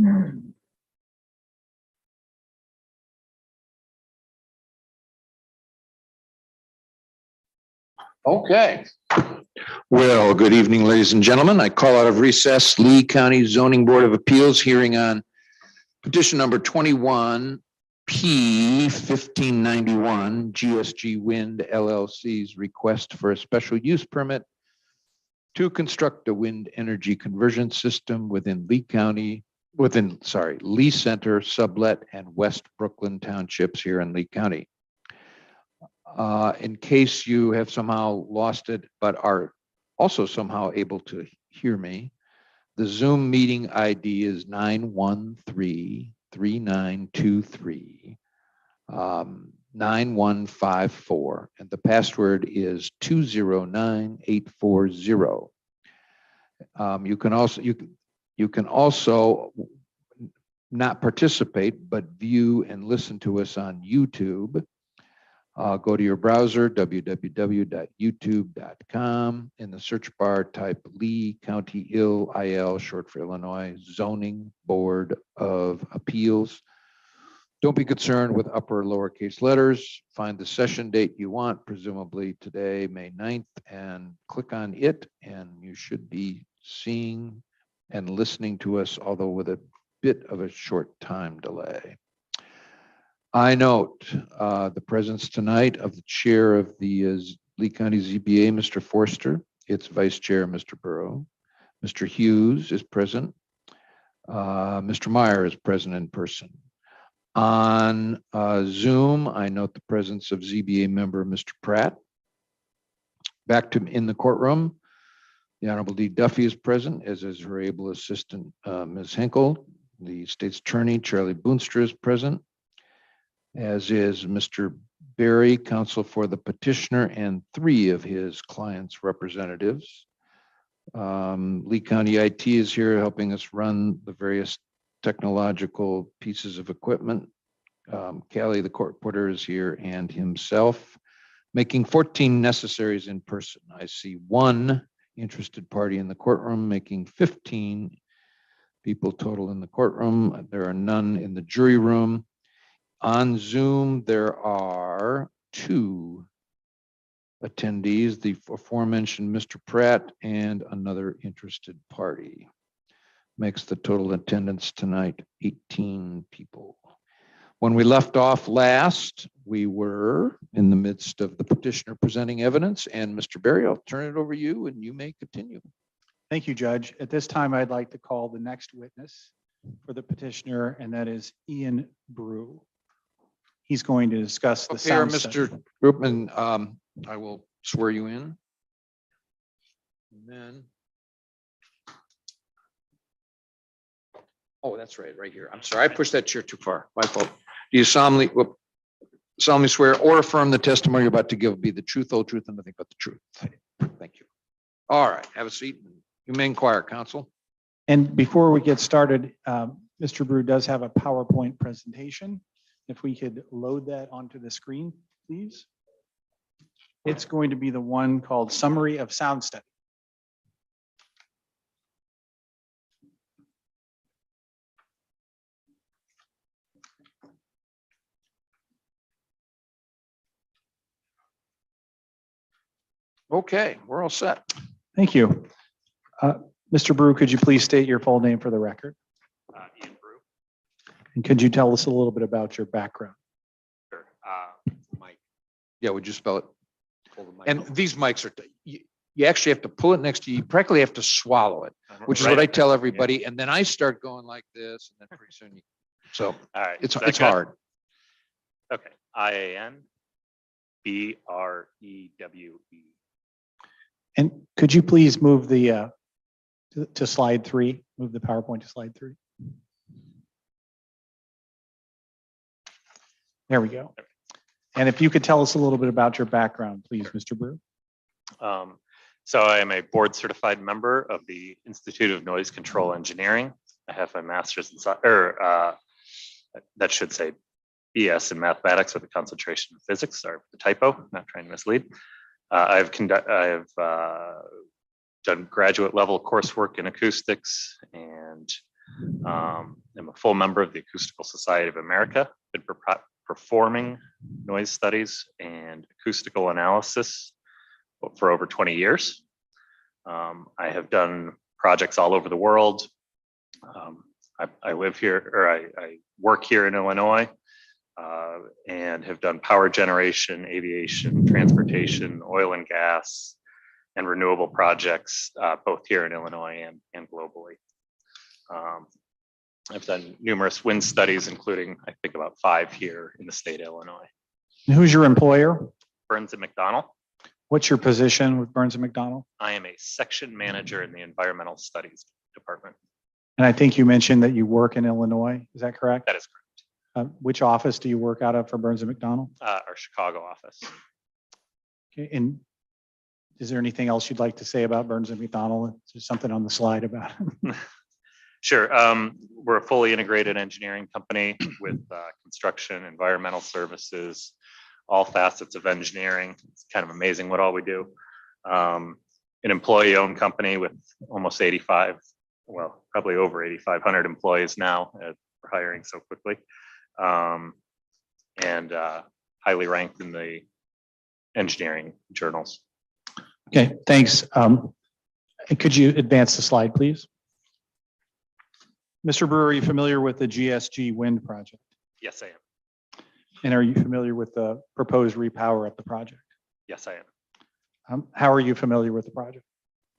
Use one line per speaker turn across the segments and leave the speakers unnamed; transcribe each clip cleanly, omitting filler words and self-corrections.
Okay. Well, good evening, ladies and gentlemen. I call out of recess Lee County Zoning Board of Appeals hearing on petition number 21 P 1591 GSG Wind LLC's request for a special use permit to construct a wind energy conversion system within Lee Center, Sublet, and West Brooklyn Townships here in Lee County. In case you have somehow lost it, but are also somehow able to hear me, the Zoom meeting ID is 913-3923, 9154, and the password is 209840. You can also not participate, but view and listen to us on YouTube. Go to your browser, www.youtube.com. In the search bar, type Lee County IL, short for Illinois, Zoning Board of Appeals. Don't be concerned with upper or lowercase letters. Find the session date you want, presumably today, May 9th, and click on it, and you should be seeing and listening to us, although with a bit of a short time delay. I note the presence tonight of the chair of the Lee County ZBA, Mr. Forster, its vice chair, Mr. Burrow. Mr. Hughes is present. Mr. Meyer is present in person. On Zoom, I note the presence of ZBA member, Mr. Pratt. Back to in the courtroom, the Honorable D. Duffy is present, as is her able assistant, Ms. Hinkle. The state's attorney, Charlie Boonstra, is present, as is Mr. Berry, counsel for the petitioner, and 3 of his clients' representatives. Lee County IT is here helping us run the various technological pieces of equipment. Callie, the court reporter, is here, and himself, making 14 necessaries in person. I see 1 interested party in the courtroom, making 15 people total in the courtroom. There are none in the jury room. On Zoom, there are 2 attendees, the aforementioned Mr. Pratt and another interested party. Makes the total attendance tonight 18 people. When we left off last, we were in the midst of the petitioner presenting evidence, and Mr. Berry, I'll turn it over to you and you may continue.
Thank you, Judge. At this time, I'd like to call the next witness for the petitioner, and that is Ian Brew. He's going to discuss the sound study.
Mr. Groupman, I will swear you in. And then, oh, that's right here. I'm sorry, I pushed that chair too far. My fault. Do you solemnly swear or affirm the testimony you're about to give will be the truth, whole truth, and nothing but the truth? Thank you. All right, have a seat. You may inquire, counsel.
And before we get started, Mr. Brew does have a PowerPoint presentation. If we could load that onto the screen, please. It's going to be the one called Summary of Sound Study.
Okay, we're all set.
Thank you. Mr. Brew, could you please state your full name for the record?
Ian Brew.
And could you tell us a little bit about your background?
Sure. Mike.
Yeah, would you spell it?
Hold the mic
And
over.
these mics are, you actually have to pull it next to you. You practically have to swallow it, which is
Right.
what I tell everybody. And then I start going like this, and then pretty soon you, so
All right.
it's
is that good?
hard.
Okay. IANBREWE.
And could you please move the to slide 3, move the PowerPoint to slide 3. There we go. And if you could tell us a little bit about your background, please, Mr. Brew.
So I am a board certified member of the Institute of Noise Control Engineering. I have my master's in, that should say BS in mathematics with a concentration in physics. Sorry for the typo, not trying to mislead. I've done graduate level coursework in acoustics and I'm a full member of the Acoustical Society of America, been performing noise studies and acoustical analysis for over 20 years. I have done projects all over the world. I live here, or I work here in Illinois, and have done power generation, aviation, transportation, oil and gas, and renewable projects, both here in Illinois and globally. I've done numerous wind studies, including I think about 5 here in the state of Illinois.
And who's your employer?
Burns and McDonnell.
What's your position with Burns and McDonnell?
I am a section manager in the environmental studies department.
And I think you mentioned that you work in Illinois. Is that correct?
That is correct.
Which office do you work out of for Burns and McDonnell?
Our Chicago office.
Okay. And is there anything else you'd like to say about Burns and McDonnell? Is there something on the slide about it?
Sure. We're a fully integrated engineering company with construction, environmental services, all facets of engineering. It's kind of amazing what all we do. An employee-owned company with almost 85, well, probably over 8,500 employees now. We're hiring so quickly, and highly ranked in the engineering journals.
Okay, thanks. Could you advance the slide, please? Mr. Brewer, are you familiar with the GSG wind project?
Yes, I am.
And are you familiar with the proposed repower of the project?
Yes, I am.
How are you familiar with the project?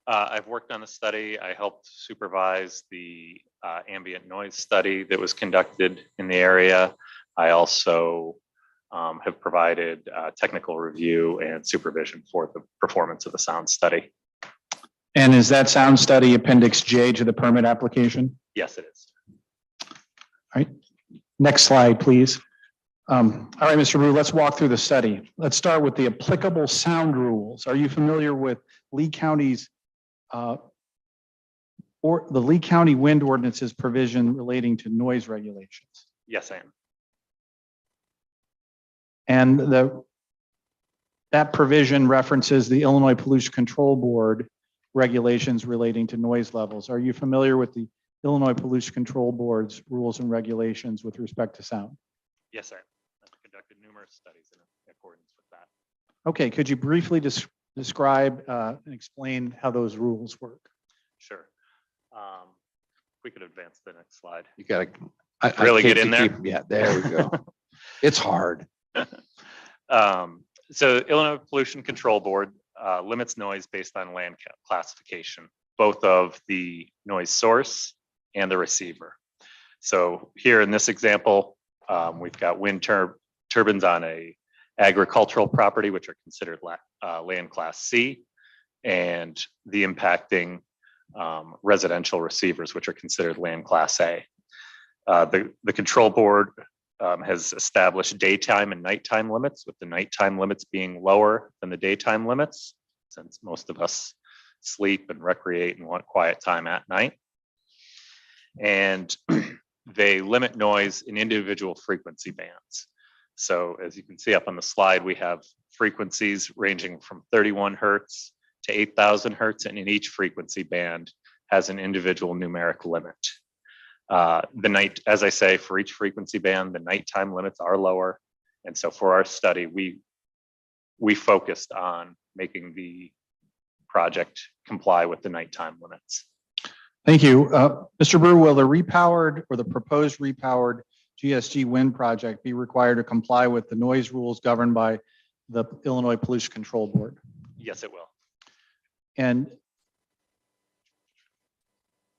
I've worked on the study. I helped supervise the ambient noise study that was conducted in the area. I also have provided technical review and supervision for the performance of the sound study.
And is that sound study Appendix J to the permit application?
Yes, it is.
All right. Next slide, please. All right, Mr. Brew, let's walk through the study. Let's start with the applicable sound rules. Are you familiar with Lee County's or the Lee County Wind Ordinance's provision relating to noise regulations?
Yes, I am.
And that provision references the Illinois Pollution Control Board regulations relating to noise levels. Are you familiar with the Illinois Pollution Control Board's rules and regulations with respect to sound?
Yes, I am. I've conducted numerous studies in accordance with that.
Okay, could you briefly describe and explain how those rules work?
Sure. We could advance the next slide.
You gotta I
Really
can't
get in there?
Yeah, there we go. It's hard.
So Illinois Pollution Control Board limits noise based on land classification, both of the noise source and the receiver. So here in this example, we've got wind turbines on a agricultural property, which are considered land class C, and the impacting residential receivers, which are considered land class A. The control board has established daytime and nighttime limits, with the nighttime limits being lower than the daytime limits, since most of us sleep and recreate and want quiet time at night. And they limit noise in individual frequency bands. So as you can see up on the slide, we have frequencies ranging from 31 hertz to 8,000 hertz, and in each frequency band has an individual numeric limit. As I say, for each frequency band, the nighttime limits are lower. And so for our study, we focused on making the project comply with the nighttime limits.
Thank you. Mr. Brewer, will the repowered or the proposed repowered GSG wind project be required to comply with the noise rules governed by the Illinois Pollution Control Board?
Yes, it will.
And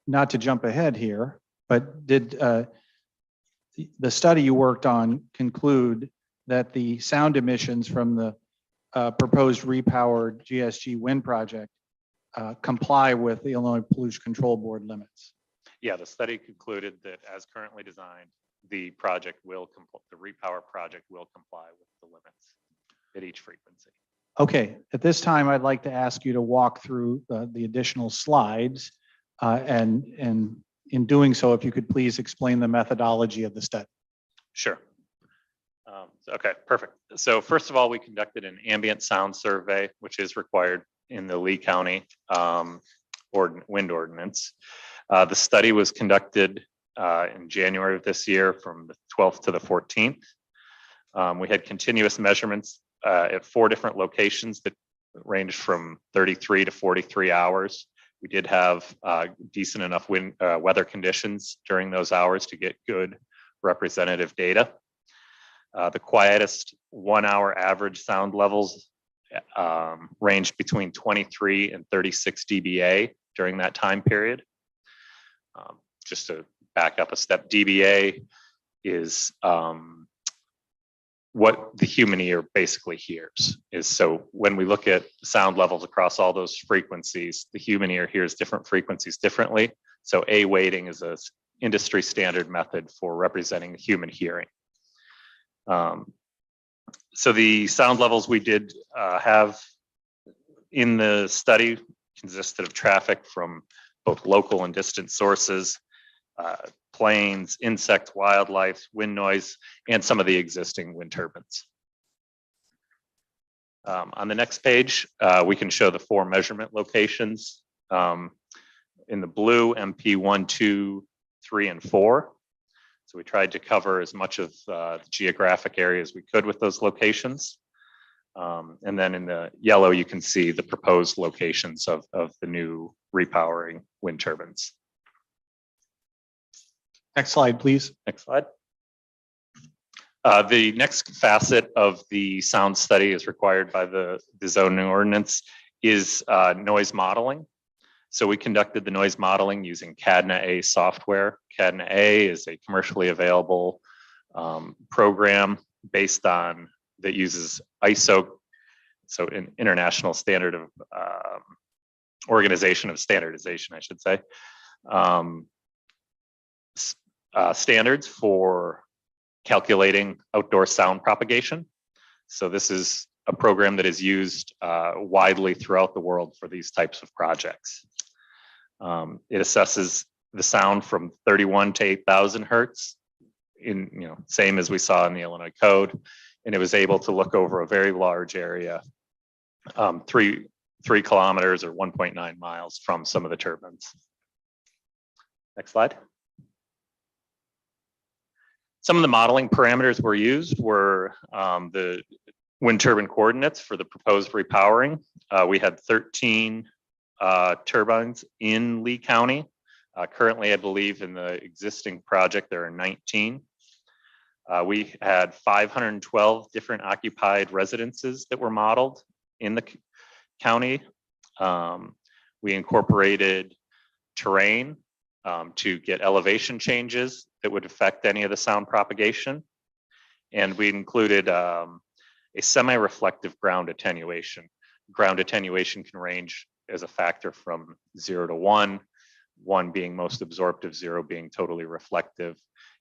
not to jump ahead here, but did the study you worked on conclude that the sound emissions from the proposed repowered GSG wind project comply with the Illinois Pollution Control Board limits?
Yeah, the study concluded that as currently designed, the repower project will comply with the limits at each frequency.
Okay, at this time, I'd like to ask you to walk through the additional slides, and in doing so, if you could please explain the methodology of the study.
Sure. Okay, perfect. So first of all, we conducted an ambient sound survey, which is required in the Lee County wind ordinance. The study was conducted in January of this year from the 12th to the 14th. We had continuous measurements at 4 different locations that ranged from 33 to 43 hours. We did have decent enough weather conditions during those hours to get good representative data. The quietest 1 hour average sound levels ranged between 23 and 36 dBA during that time period. Just to back up a step, dBA is what the human ear basically hears. So when we look at sound levels across all those frequencies, the human ear hears different frequencies differently. So A weighting is an industry standard method for representing human hearing. So the sound levels we did have in the study consisted of traffic from both local and distant sources, planes, insect, wildlife, wind noise, and some of the existing wind turbines. On the next page, we can show the 4 measurement locations. In the blue, MP 1, 2, 3, and 4. So we tried to cover as much of the geographic area as we could with those locations. And then in the yellow, you can see the proposed locations of the new repowering wind turbines.
Next slide, please.
Next slide. The next facet of the sound study is required by the zoning ordinance is noise modeling. So we conducted the noise modeling using CADNA-A software. CADNA-A is a commercially available program based on that uses ISO, so an international standard of organization of standardization, I should say, standards for calculating outdoor sound propagation. So this is a program that is used widely throughout the world for these types of projects. It assesses the sound from 31 to 8,000 hertz, same as we saw in the Illinois Code, and it was able to look over a very large area, 3 kilometers or 1.9 miles from some of the turbines. Next slide. Some of the modeling parameters were used were the wind turbine coordinates for the proposed repowering. We had 13 turbines in Lee County. Currently, I believe in the existing project, there are 19. We had 512 different occupied residences that were modeled in the county. We incorporated terrain to get elevation changes that would affect any of the sound propagation. And we included a semi-reflective ground attenuation. Ground attenuation can range as a factor from 0 to 1, 1 being most absorptive, 0 being totally reflective.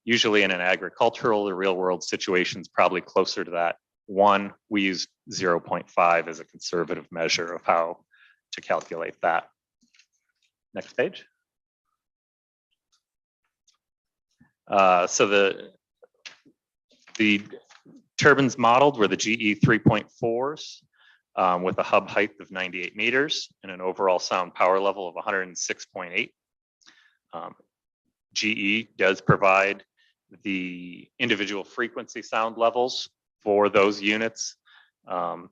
Usually in an agricultural or real world situations, probably closer to that 1. We used 0.5 as a conservative measure of how to calculate that. Next page. So the turbines modeled were the GE 3.4s with a hub height of 98 meters and an overall sound power level of 106.8. GE does provide the individual frequency sound levels for those units.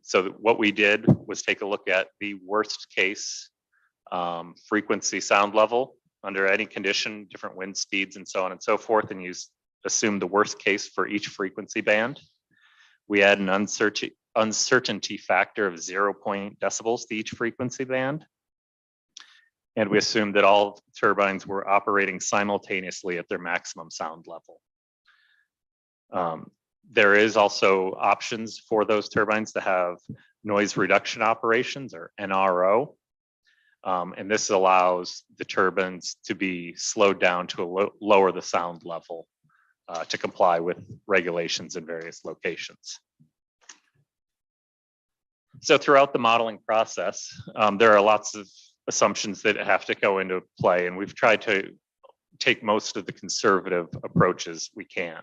So what we did was take a look at the worst case frequency sound level under any condition, different wind speeds and so on and so forth, and assume the worst case for each frequency band. We add an uncertainty factor of 0 decibels to each frequency band. And we assumed that all turbines were operating simultaneously at their maximum sound level. There is also options for those turbines to have noise reduction operations, or NRO. And this allows the turbines to be slowed down to lower the sound level to comply with regulations in various locations. So throughout the modeling process, there are lots of assumptions that have to go into play, and we've tried to take most of the conservative approaches we can.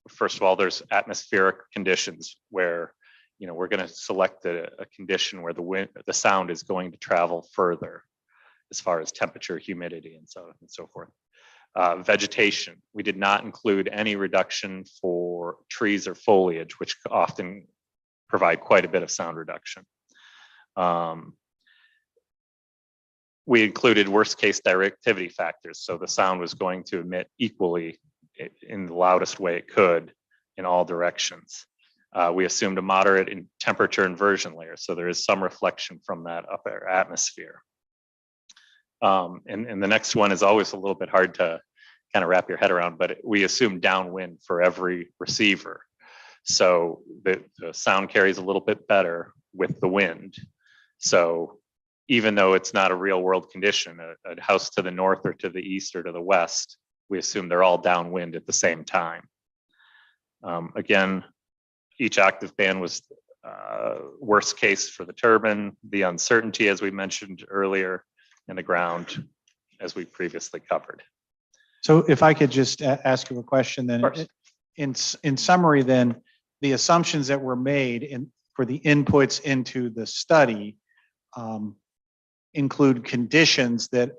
First of all, there's atmospheric conditions where we're going to select a condition where the sound is going to travel further. as far as temperature, humidity, and so forth. Vegetation, we did not include any reduction for trees or foliage, which often provide quite a bit of sound reduction. We included worst case directivity factors, so the sound was going to emit equally in the loudest way it could in all directions. We assumed a moderate in temperature inversion layer, so there is some reflection from that upper atmosphere. And the next one is always a little bit hard to kind of wrap your head around, but we assume downwind for every receiver. So the sound carries a little bit better with the wind. So even though it's not a real world condition, a house to the north or to the east or to the west, we assume they're all downwind at the same time. Again, each octave band was worst case for the turbine, the uncertainty, as we mentioned earlier, and the ground, as we previously covered.
So if I could just ask you a question then, in summary then, the assumptions that were made for the inputs into the study include conditions that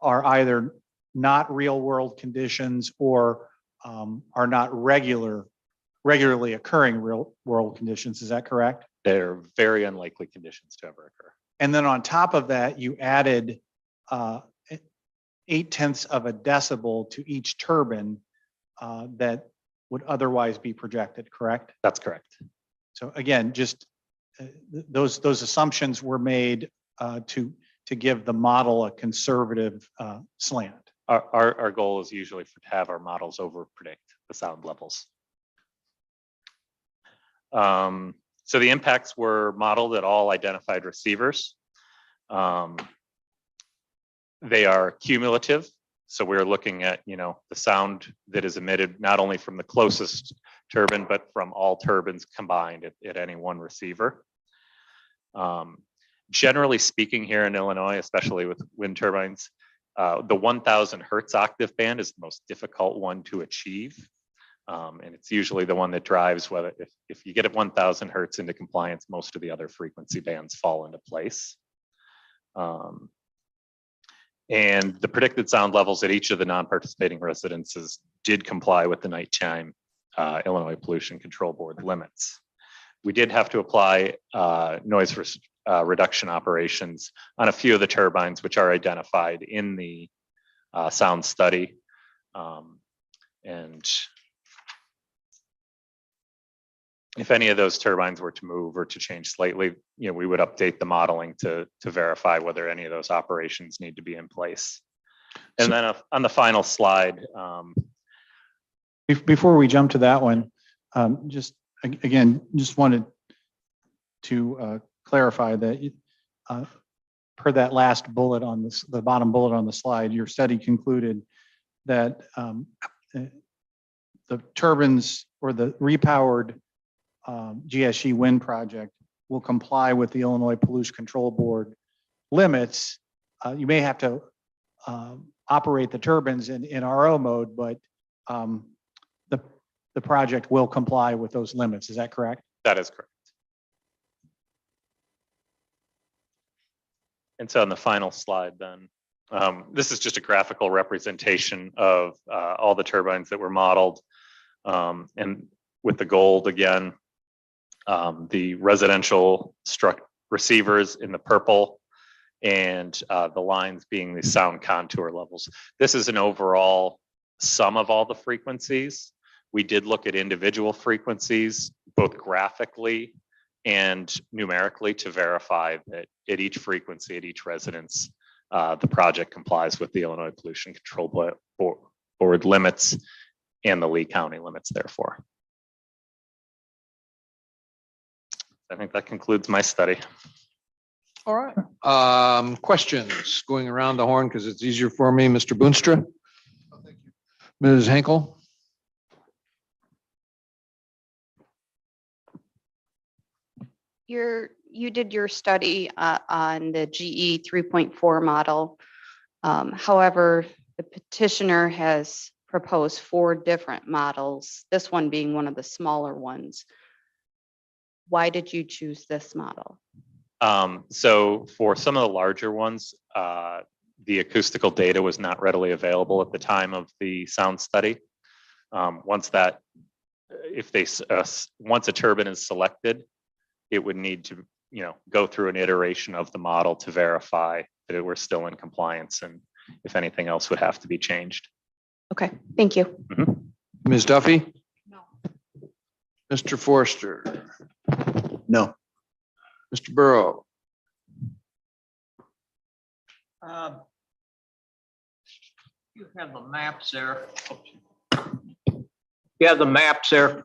are either not real world conditions or are not regularly occurring real world conditions. Is that correct?
They're very unlikely conditions to ever occur.
And then on top of that, you added 0.8 of a decibel to each turbine that would otherwise be projected, correct?
That's correct.
So again, just those assumptions were made to give the model a conservative slant.
Our goal is usually to have our models over predict the sound levels. So the impacts were modeled at all identified receivers. They are cumulative. So we're looking at, the sound that is emitted not only from the closest turbine, but from all turbines combined at any one receiver. Generally speaking, here in Illinois, especially with wind turbines, the 1000 hertz octave band is the most difficult one to achieve. And it's usually the one that drives whether if you get at 1000 hertz into compliance, most of the other frequency bands fall into place. And the predicted sound levels at each of the non-participating residences did comply with the nighttime Illinois Pollution Control Board limits. We did have to apply noise reduction operations on a few of the turbines, which are identified in the sound study. And if any of those turbines were to move or to change slightly, we would update the modeling to verify whether any of those operations need to be in place. And then on the final slide.
Before we jump to that one, just wanted to clarify that per that last bullet on this, the bottom bullet on the slide, your study concluded that the turbines or the repowered GSG wind project will comply with the Illinois Pollution Control Board limits. You may have to operate the turbines in RO mode, but the project will comply with those limits. Is that correct?
That is correct. And so on the final slide then, this is just a graphical representation of all the turbines that were modeled. And with the gold again, the residential receivers in the purple, and the lines being the sound contour levels. This is an overall sum of all the frequencies. We did look at individual frequencies, both graphically and numerically, to verify that at each frequency, at each residence, the project complies with the Illinois Pollution Control Board limits and the Lee County limits, therefore. I think that concludes my study.
All right. Questions going around the horn because it's easier for me. Mr. Boonstra. Oh, thank you. Ms. Henkel.
You did your study on the GE 3.4 model. However, the petitioner has proposed 4 different models, this one being one of the smaller ones. Why did you choose this model?
So for some of the larger ones, the acoustical data was not readily available at the time of the sound study. Once that, once a turbine is selected, it would need to, go through an iteration of the model to verify that we're still in compliance, and if anything else would have to be changed.
Okay, thank you.
Ms. Duffy?
No.
Mr. Forster?
No.
Mr. Burrow?
You have the maps there. You have the maps there.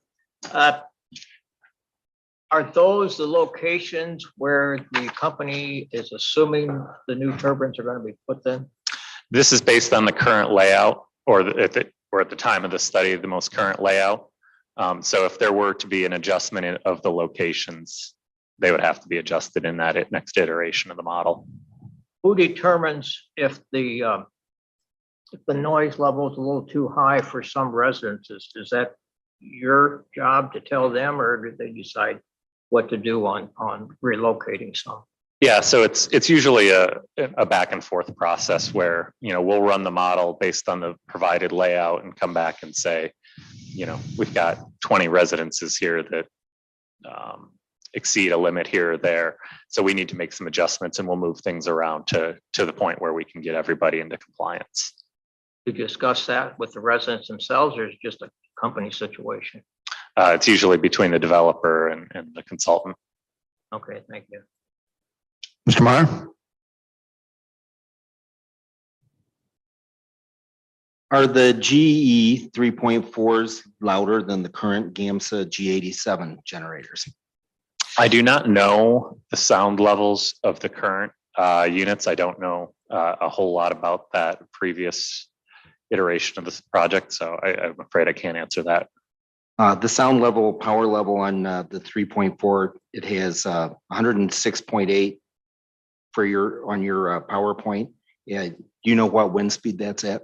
Are those the locations where the company is assuming the new turbines are going to be put in?
This is based on the current layout, or at the time of the study, the most current layout. So if there were to be an adjustment of the locations, they would have to be adjusted in that next iteration of the model.
Who determines if the noise level is a little too high for some residences? Is that your job to tell them, or do they decide what to do on relocating some?
Yeah, so it's usually a back and forth process where, we'll run the model based on the provided layout and come back and say, we've got 20 residences here that exceed a limit here or there. So we need to make some adjustments, and we'll move things around to the point where we can get everybody into compliance.
To discuss that with the residents themselves, or is it just a company situation?
It's usually between the developer and the consultant.
Okay, thank you.
Mr. Meyer?
Are the GE 3.4s louder than the current Gamsa G87 generators?
I do not know the sound levels of the current units. I don't know a whole lot about that previous iteration of this project, so I'm afraid I can't answer that.
The sound level, power level on the 3.4, it has 106.8 on your PowerPoint. Yeah, do you know what wind speed that's at?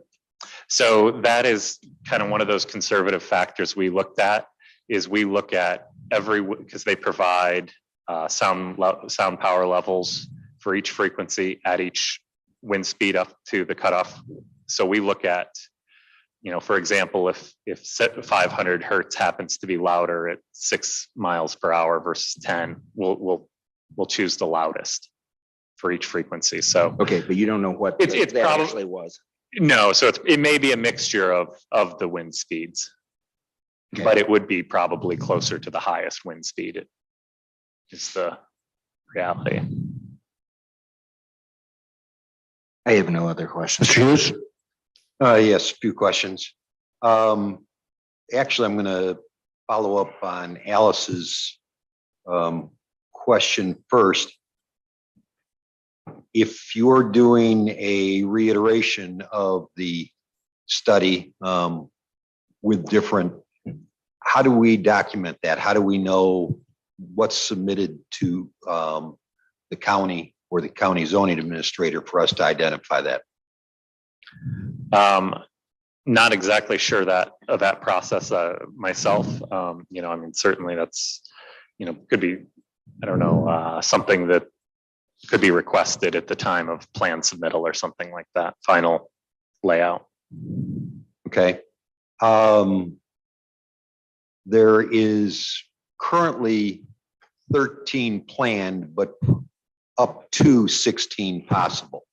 So that is kind of one of those conservative factors we looked at. Is we look at because they provide sound power levels for each frequency at each wind speed up to the cutoff. So we look at, for example, if 500 hertz happens to be louder at 6 miles per hour versus 10, we'll choose the loudest for each frequency. So
Okay, but you don't know what
It's
that
probably-
actually was.
no, so it may be a mixture of the wind speeds,
Okay.
but it would be probably closer to the highest wind speed. Is the reality.
I have no other questions.
Mr. Hughes?
Yes, a few questions. Actually, I'm going to follow up on Alice's question first. If you're doing a reiteration of the study with different, how do we document that? How do we know what's submitted to the county or the county zoning administrator for us to identify that?
Not exactly sure of that process myself. Certainly that's, could be, I don't know, something that could be requested at the time of plan submittal or something like that, final layout.
Okay. There is currently 13 planned, but up to 16 possible.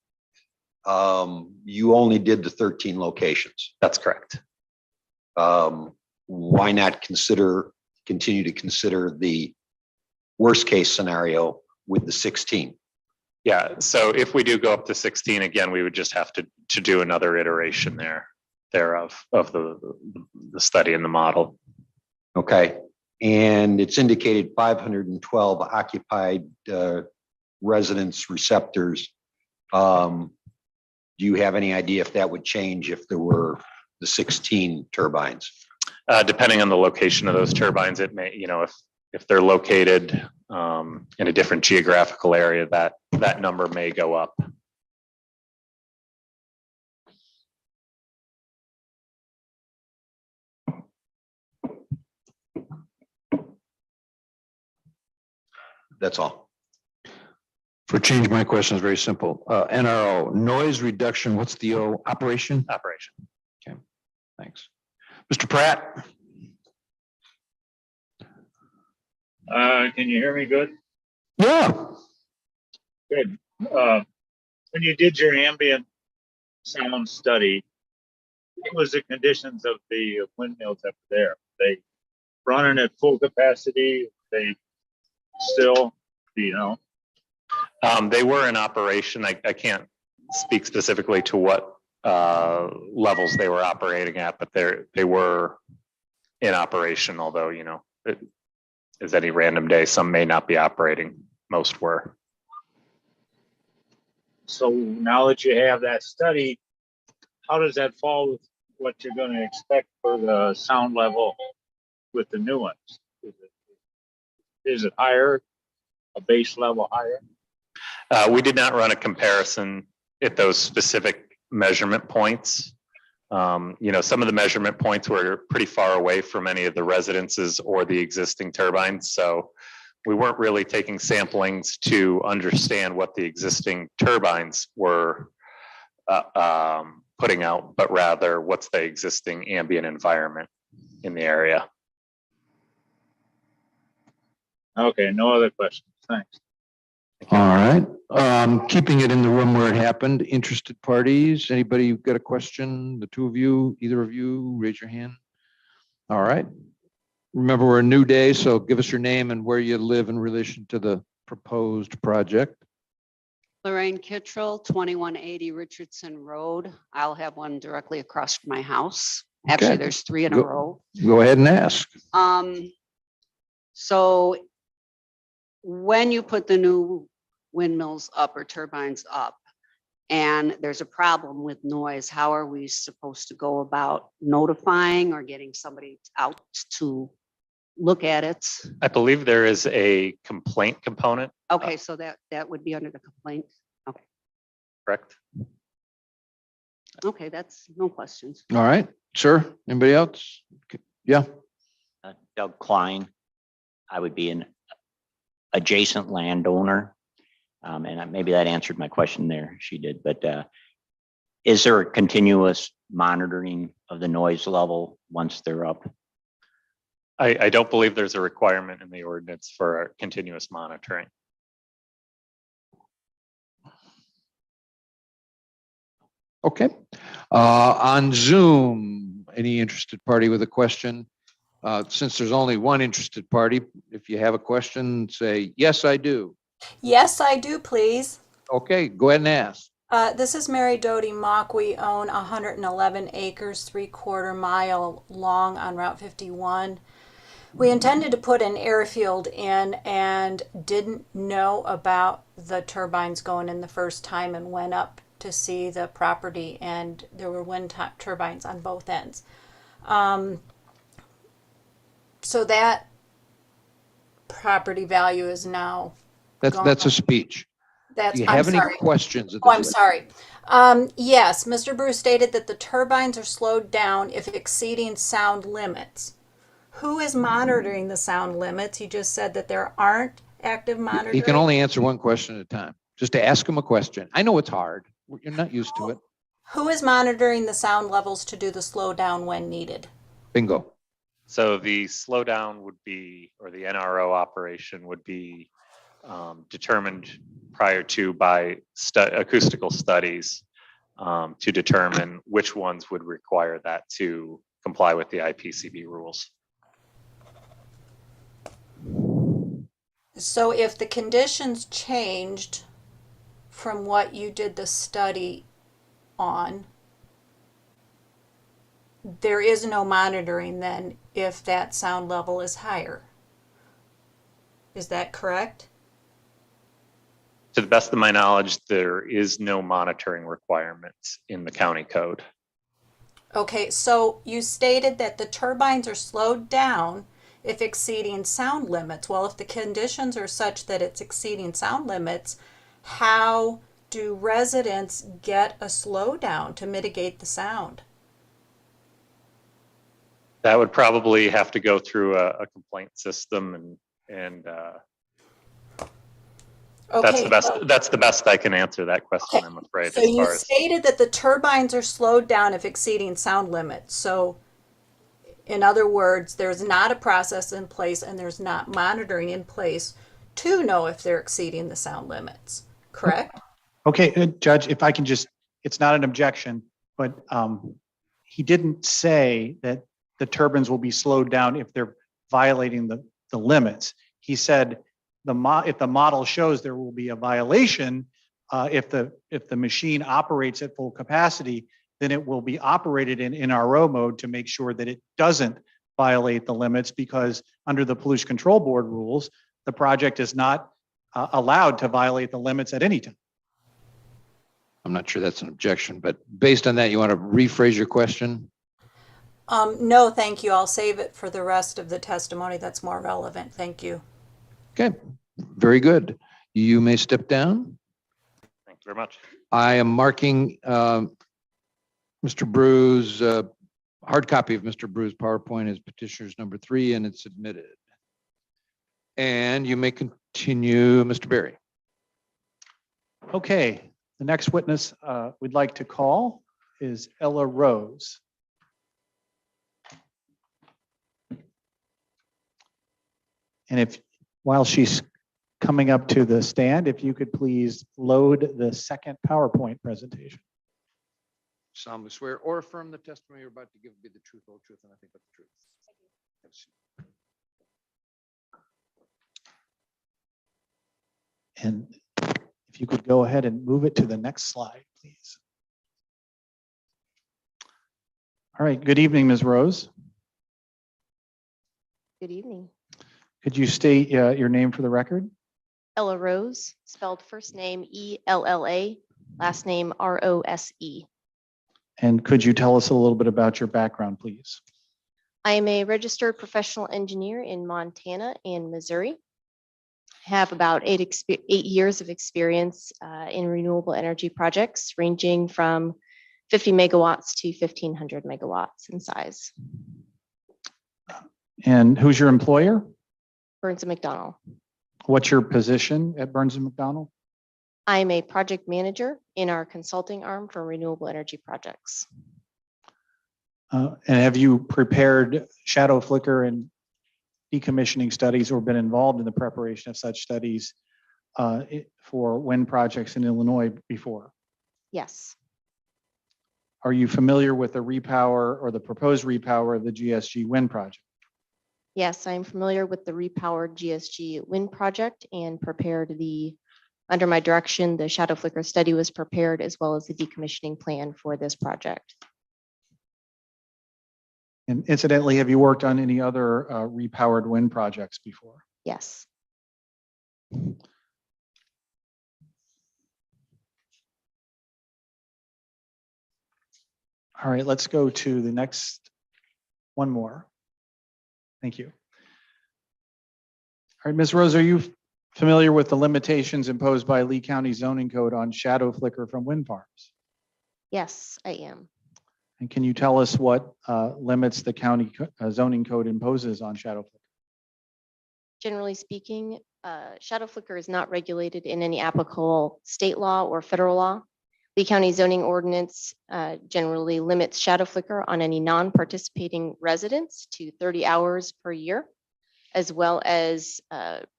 You only did the 13 locations.
That's correct.
Why not continue to consider the worst case scenario with the 16?
Yeah, so if we do go up to 16, again, we would just have to do another iteration thereof of the study and the model.
Okay. And it's indicated 512 occupied residence receptors. Do you have any idea if that would change if there were the 16 turbines?
Depending on the location of those turbines, it may, if they're located in a different geographical area, that number may go up.
That's all.
For change, my question is very simple. NRO, noise reduction, what's the O? Operation?
Operation.
Thanks. Mr. Pratt?
Can you hear me good?
Yeah.
Good. When you did your ambient sound study, what was the conditions of the windmills up there? They running at full capacity? They still, you know?
They were in operation. I can't speak specifically to what levels they were operating at, but they were in operation, although, you know, it is any random day, some may not be operating, most were.
So now that you have that study, how does that fall with what you're going to expect for the sound level with the new ones? Is it higher, a base level higher?
We did not run a comparison at those specific measurement points. You know, some of the measurement points were pretty far away from any of the residences or the existing turbines. So we weren't really taking samplings to understand what the existing turbines were putting out, but rather what's the existing ambient environment in the area.
Okay, no other questions. Thanks.
All right. Keeping it in the room where it happened, interested parties, anybody got a question? The two of you, either of you, raise your hand. All right. Remember, we're a new day, so give us your name and where you live in relation to the proposed project.
Lorraine Kittrell, 2180 Richardson Road. I'll have one directly across from my house. Actually,
Okay.
there's three in a
Go-
row.
Go ahead and ask.
So when you put the new windmills up or turbines up, and there's a problem with noise, how are we supposed to go about notifying or getting somebody out to look at it?
I believe there is a complaint component,
Okay, so that would be under the complaint.
correct?
Okay, that's no questions.
All right, sir, anybody else? Yeah,
Doug Klein. I would be an adjacent landowner. And maybe that answered my question there. She did, but is there a continuous monitoring of the noise level once they're up?
I don't believe there's a requirement in the ordinance for continuous monitoring.
okay. On Zoom, any interested party with a question? Since there's only one interested party, if you have a question, say, yes, I do.
Yes, I do, please.
Okay, go ahead and ask.
This is Mary Doty Mock. We own 111 acres, 3/4 mile long on Route 51. We intended to put an airfield in and didn't know about the turbines going in the first time and went up to see the property, and there were wind turbines on both ends. So that property value is now
That's a speech.
that's
Do you
I'm
have any
sorry.
questions? at
Oh, I'm
this-
sorry. Yes, Mr. Bruce stated that the turbines are slowed down if exceeding sound limits. Who is monitoring the sound limits? He just said that there aren't active monitoring.
He can only answer one question at a time. Just to ask him a question. I know it's hard. You're not used to it.
Who is monitoring the sound levels to do the slowdown when needed?
Bingo.
So the slowdown would be, or the NRO operation would be determined prior to by acoustical studies to determine which ones would require that to comply with the IPCB rules.
So if the conditions changed from what you did the study on, there is no monitoring then if that sound level is higher. Is that correct?
To the best of my knowledge, there is no monitoring requirements in the county code.
Okay, so you stated that the turbines are slowed down if exceeding sound limits. Well, if the conditions are such that it's exceeding sound limits, how do residents get a slowdown to mitigate the sound?
That would probably have to go through a complaint system and That's the
Okay,
best,
so-
that's the best I can answer that question,
Okay,
I'm afraid,
So
as
you
far as.
stated that the turbines are slowed down if exceeding sound limits. So in other words, there's not a process in place and there's not monitoring in place to know if they're exceeding the sound limits, correct?
Okay, Judge, if I can just, it's not an objection, but he didn't say that the turbines will be slowed down if they're violating the limits. He said if the model shows there will be a violation, if the machine operates at full capacity, then it will be operated in NRO mode to make sure that it doesn't violate the limits, because under the Pollution Control Board rules, the project is not allowed to violate the limits at any time.
I'm not sure that's an objection, but based on that, you want to rephrase your question?
No, thank you. I'll save it for the rest of the testimony that's more relevant. Thank you.
Okay, very good. You may step down.
Thank you very much.
I am marking Mr. Brew's hard copy of Mr. Brew's PowerPoint as petitioner's number 3, and it's submitted. And you may continue, Mr. Berry.
Okay, the next witness we'd like to call is Ella Rose. And while she's coming up to the stand, if you could please load the second PowerPoint presentation.
Solemnly swear or affirm the testimony you're about to give will be the truth, whole truth, and nothing but the truth. Have a seat.
And if you could go ahead and move it to the next slide, please. All right, good evening, Ms. Rose.
Good evening.
Could you state your name for the record?
Ella Rose, spelled first name E-L-L-A, last name R-O-S-E.
And could you tell us a little bit about your background, please?
I am a registered professional engineer in Montana and Missouri. I have about 8 years of experience in renewable energy projects ranging from 50 megawatts to 1,500 megawatts in size.
And who's your employer?
Burns & McDonnell.
What's your position at Burns & McDonnell?
I am a project manager in our consulting arm for renewable energy projects.
And have you prepared shadow flicker and decommissioning studies or been involved in the preparation of such studies for wind projects in Illinois before?
Yes,
Are you familiar with the repower or the proposed repower of the GSG wind project?
yes, I'm familiar with the Repowered GSG wind project and prepared under my direction, the shadow flicker study was prepared, as well as the decommissioning plan for this project.
And incidentally, have you worked on any other repowered wind projects before?
Yes.
All right, let's go to the next one more. Thank you. All right, Ms. Rose, are you familiar with the limitations imposed by Lee County zoning code on shadow flicker from wind farms?
Yes, I am.
And can you tell us what limits the county zoning code imposes on shadow flicker?
Generally speaking, shadow flicker is not regulated in any applicable state law or federal law. Lee County zoning ordinance generally limits shadow flicker on any non-participating residents to 30 hours per year, as well as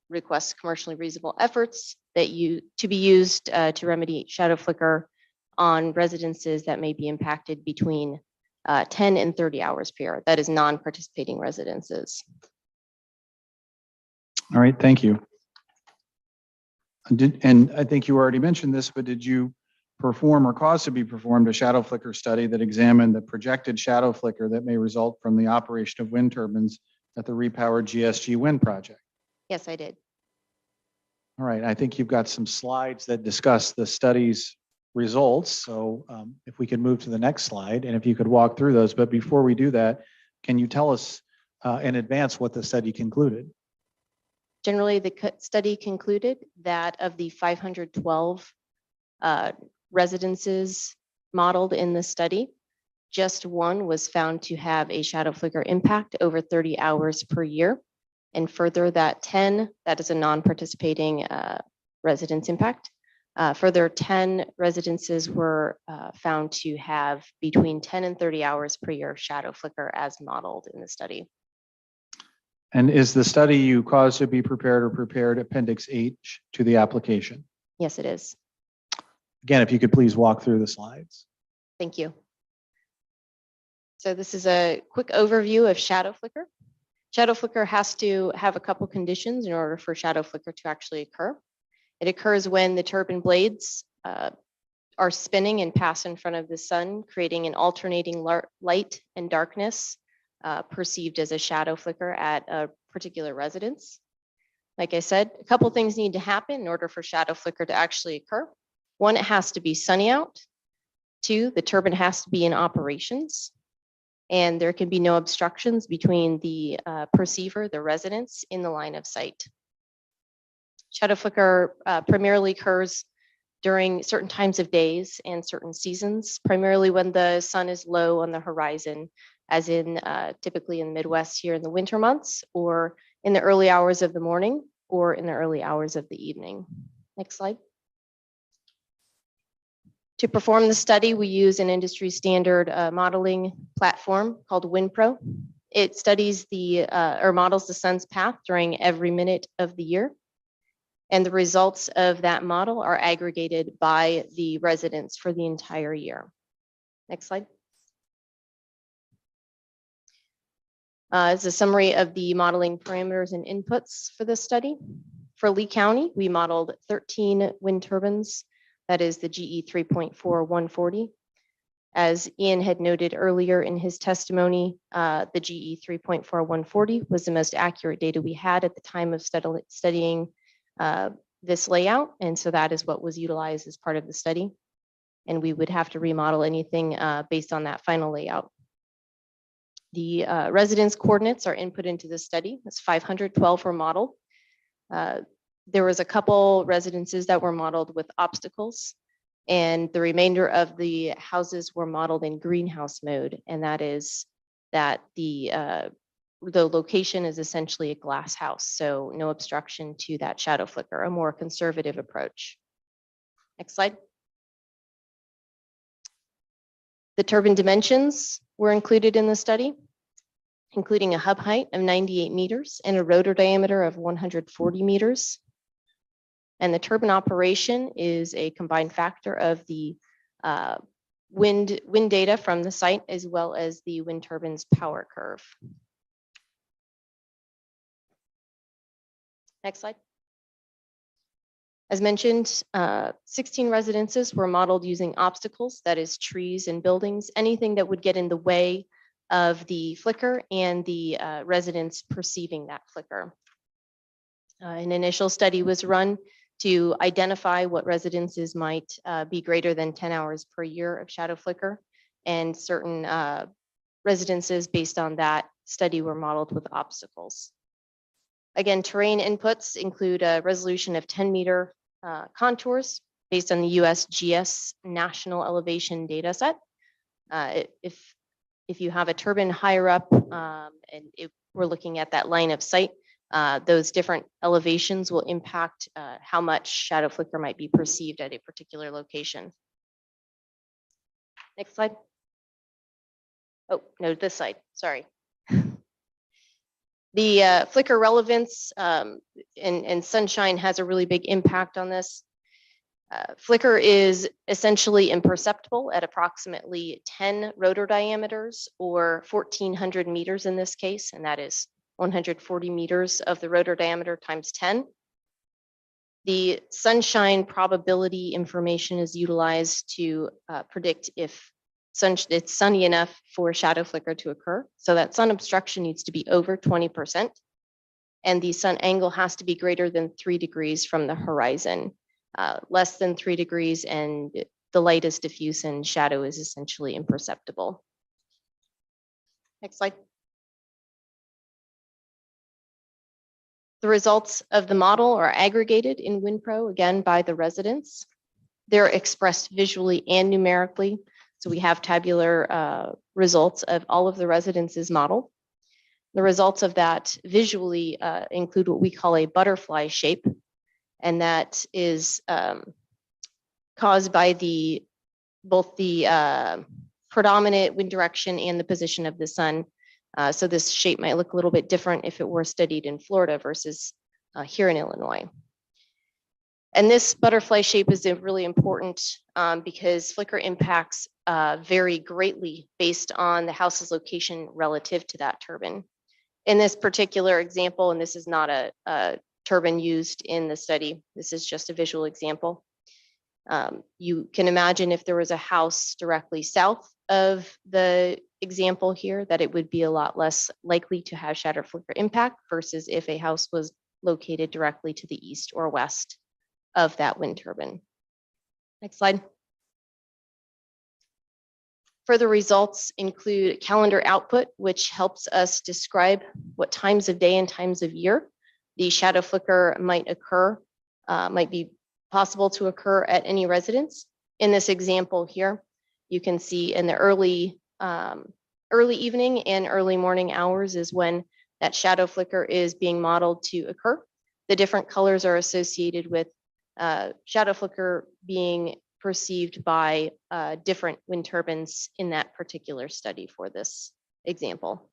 requests commercially reasonable efforts to be used to remedy shadow flicker on residences that may be impacted between 10 and 30 hours per year. That is non-participating residences.
All right, thank you. And I think you already mentioned this, but did you perform or cause to be performed a shadow flicker study that examined the projected shadow flicker that may result from the operation of wind turbines at the repowered GSG wind project?
Yes, I did.
All right, I think you've got some slides that discuss the study's results. So if we could move to the next slide and if you could walk through those. But before we do that, can you tell us in advance what the study concluded?
Generally, the study concluded that of the 512 residences modeled in the study, just one was found to have a shadow flicker impact over 30 hours per year. And further, that 10, that is a non-participating residence impact. Further, 10 residences were found to have between 10 and 30 hours per year of shadow flicker as modeled in the study.
And is the study you caused to be prepared or prepared Appendix H to the application?
Yes, it is.
Again, if you could please walk through the slides.
Thank you. So this is a quick overview of shadow flicker. Shadow flicker has to have a couple conditions in order for shadow flicker to actually occur. It occurs when the turbine blades are spinning and pass in front of the sun, creating an alternating light and darkness perceived as a shadow flicker at a particular residence. Like I said, a couple things need to happen in order for shadow flicker to actually occur. One, it has to be sunny out. Two, the turbine has to be in operations. And there can be no obstructions between the perceiver, the residents, in the line of sight. Shadow flicker primarily occurs during certain times of days and certain seasons, primarily when the sun is low on the horizon, as in typically in the Midwest here in the winter months, or in the early hours of the morning, or in the early hours of the evening. Next slide. To perform the study, we use an industry standard modeling platform called WinPro. It studies or models the sun's path during every minute of the year. And the results of that model are aggregated by the residents for the entire year. Next slide. It's a summary of the modeling parameters and inputs for this study. For Lee County, we modeled 13 wind turbines. That is the GE 3.4 140. As Ian had noted earlier in his testimony, the GE 3.4 140 was the most accurate data we had at the time of studying this layout. And so that is what was utilized as part of the study. And we would have to remodel anything based on that final layout. The residence coordinates are input into the study. That's 512 were modeled. There was a couple residences that were modeled with obstacles, and the remainder of the houses were modeled in greenhouse mode. And that is that the location is essentially a glass house, so no obstruction to that shadow flicker, a more conservative approach. Next slide. The turbine dimensions were included in the study, including a hub height of 98 meters and a rotor diameter of 140 meters. And the turbine operation is a combined factor of the wind data from the site as well as the wind turbine's power curve. Next slide. As mentioned, 16 residences were modeled using obstacles, that is trees and buildings, anything that would get in the way of the flicker and the residents perceiving that flicker. An initial study was run to identify what residences might be greater than 10 hours per year of shadow flicker, and certain residences based on that study were modeled with obstacles. Again, terrain inputs include a resolution of 10-meter contours based on the USGS National Elevation Data Set. If you have a turbine higher up, and if we're looking at that line of sight, those different elevations will impact how much shadow flicker might be perceived at a particular location. Next slide. Oh, no, this side, sorry. The flicker relevance and sunshine has a really big impact on this. Flicker is essentially imperceptible at approximately 10 rotor diameters, or 1,400 meters in this case, and that is 140 meters of the rotor diameter times 10. The sunshine probability information is utilized to predict if it's sunny enough for shadow flicker to occur. So that sun obstruction needs to be over 20%, and the sun angle has to be greater than 3 degrees from the horizon. Less than 3 degrees and the light is diffuse and shadow is essentially imperceptible. Next slide. The results of the model are aggregated in WinPro, again, by the residents. They're expressed visually and numerically. So we have tabular results of all of the residences modeled. The results of that visually include what we call a butterfly shape. And that is caused by both the predominant wind direction and the position of the sun. So this shape might look a little bit different if it were studied in Florida versus here in Illinois. And this butterfly shape is really important because flicker impacts vary greatly based on the house's location relative to that turbine. In this particular example, and this is not a turbine used in the study, this is just a visual example. You can imagine if there was a house directly south of the example here, that it would be a lot less likely to have shatter flicker impact versus if a house was located directly to the east or west of that wind turbine. Next slide. Further results include calendar output, which helps us describe what times of day and times of year the shadow flicker might occur, might be possible to occur at any residence. In this example here, you can see in the early evening and early morning hours is when that shadow flicker is being modeled to occur. The different colors are associated with shadow flicker being perceived by different wind turbines in that particular study for this example.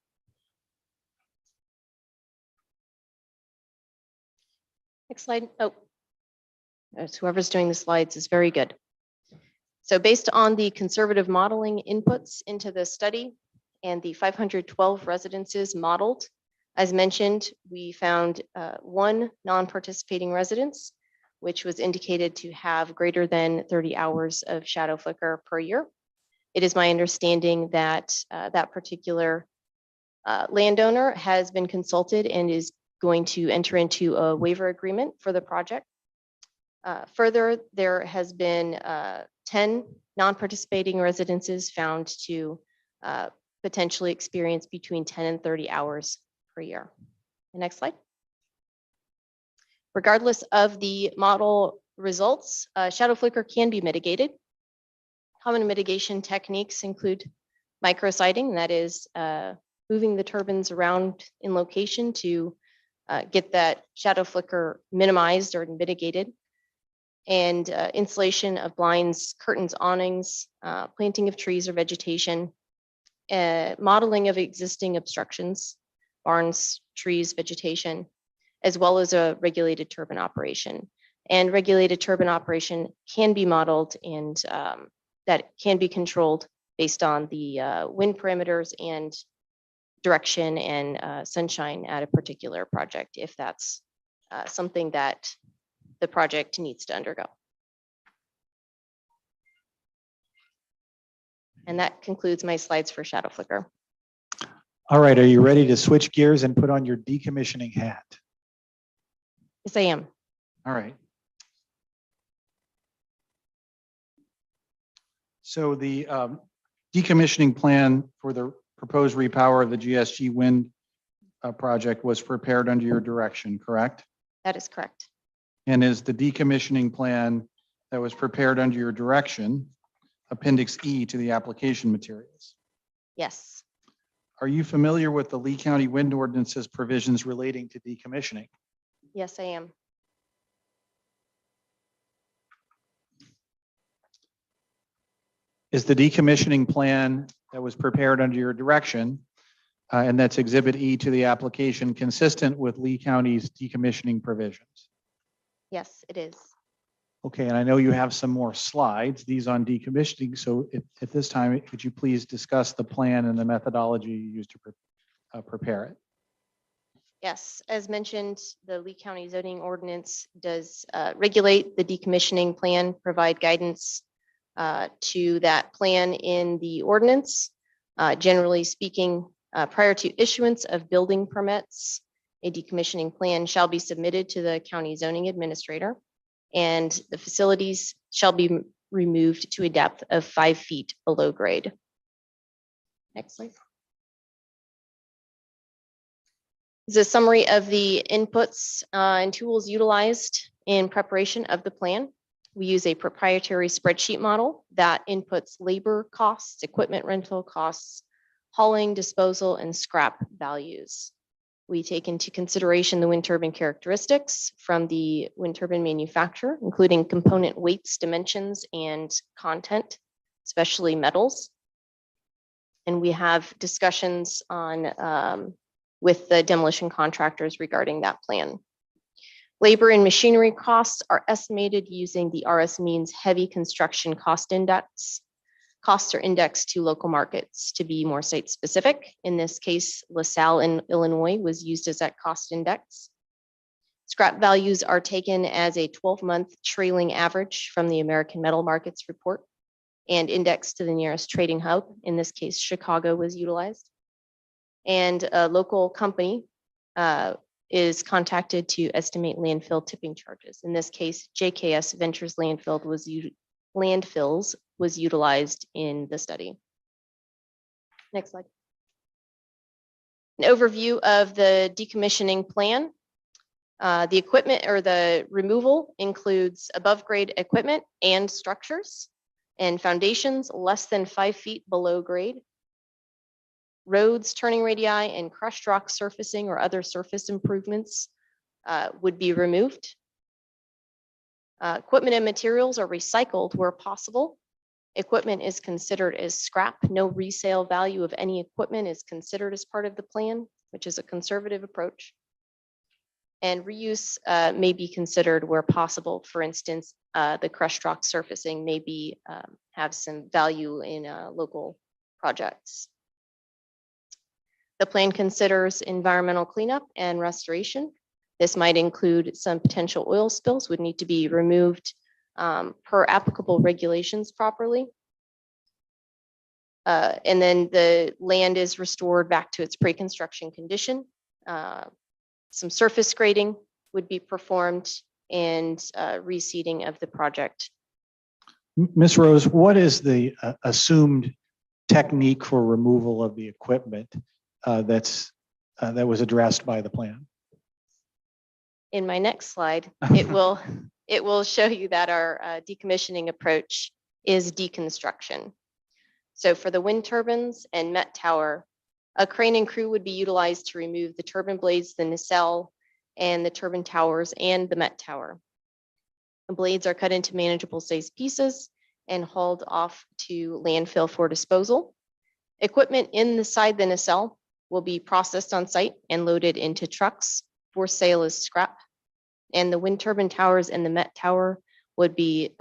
Next slide. Oh, whoever's doing the slides is very good. So based on the conservative modeling inputs into the study and the 512 residences modeled, as mentioned, we found one non-participating residence, which was indicated to have greater than 30 hours of shadow flicker per year. It is my understanding that that particular landowner has been consulted and is going to enter into a waiver agreement for the project. Further, there has been 10 non-participating residences found to potentially experience between 10 and 30 hours per year. The next slide. Regardless of the model results, shadow flicker can be mitigated. Common mitigation techniques include micrositing, that is moving the turbines around in location to get that shadow flicker minimized or mitigated, and installation of blinds, curtains, awnings, planting of trees or vegetation, modeling of existing obstructions, barns, trees, vegetation, as well as a regulated turbine operation. And regulated turbine operation can be modeled and that can be controlled based on the wind parameters and direction and sunshine at a particular project, if that's something that the project needs to undergo. And that concludes my slides for shadow flicker.
All right, are you ready to switch gears and put on your decommissioning hat?
Yes, I am.
All right. So the decommissioning plan for the proposed repower of the GSG wind project was prepared under your direction, correct?
That is correct.
And is the decommissioning plan that was prepared under your direction Appendix E to the application materials?
Yes.
Are you familiar with the Lee County Wind Ordinance's provisions relating to decommissioning?
Yes, I am.
Is the decommissioning plan that was prepared under your direction and that's Exhibit E to the application consistent with Lee County's decommissioning provisions?
Yes, it is.
Okay, and I know you have some more slides, these on decommissioning. So at this time, could you please discuss the plan and the methodology you used to prepare it?
Yes, as mentioned, the Lee County zoning ordinance does regulate the decommissioning plan, provide guidance to that plan in the ordinance. Generally speaking, prior to issuance of building permits, a decommissioning plan shall be submitted to the county zoning administrator, and the facilities shall be removed to a depth of 5 feet below grade. Next slide. This is a summary of the inputs and tools utilized in preparation of the plan. We use a proprietary spreadsheet model that inputs labor costs, equipment rental costs, hauling, disposal, and scrap values. We take into consideration the wind turbine characteristics from the wind turbine manufacturer, including component weights, dimensions, and content, especially metals. And we have discussions on with the demolition contractors regarding that plan. Labor and machinery costs are estimated using the RS Means Heavy Construction Cost Index. Costs are indexed to local markets to be more site specific. In this case, LaSalle in Illinois was used as that cost index. Scrap values are taken as a 12-month trailing average from the American Metal Markets report and indexed to the nearest trading hub. In this case, Chicago was utilized. And a local company is contacted to estimate landfill tipping charges. In this case, JKS Ventures Landfill landfills was utilized in the study. Next slide. An overview of the decommissioning plan. The equipment or the removal includes above grade equipment and structures and foundations less than 5 feet below grade. Roads, turning radii, and crushed rock surfacing or other surface improvements would be removed. Equipment and materials are recycled where possible. Equipment is considered as scrap. No resale value of any equipment is considered as part of the plan, which is a conservative approach. And reuse may be considered where possible. For instance, the crushed rock surfacing may be have some value in local projects. The plan considers environmental cleanup and restoration. This might include some potential oil spills would need to be removed per applicable regulations properly. And then the land is restored back to its pre-construction condition. Some surface grading would be performed and reseeding of the project.
Ms. Rose, what is the assumed technique for removal of the equipment that was addressed by the plan?
In my next slide, it will show you that our decommissioning approach is deconstruction. So for the wind turbines and Met Tower, a crane and crew would be utilized to remove the turbine blades, the nacelle, and the turbine towers and the Met Tower. The blades are cut into manageable size pieces and hauled off to landfill for disposal. Equipment inside the nacelle will be processed on site and loaded into trucks for sale as scrap. And the wind turbine towers and the Met Tower would be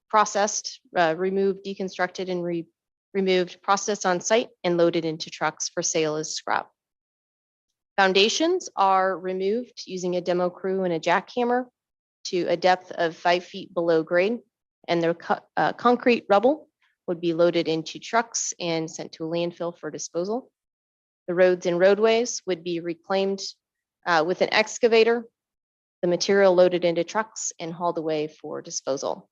processed, removed, deconstructed, and removed, processed on site, and loaded into trucks for sale as scrap. Foundations are removed using a demo crew and a jackhammer to a depth of 5 feet below grade, and their concrete rubble would be loaded into trucks and sent to a landfill for disposal. The roads and roadways would be reclaimed with an excavator, the material loaded into trucks and hauled away for disposal.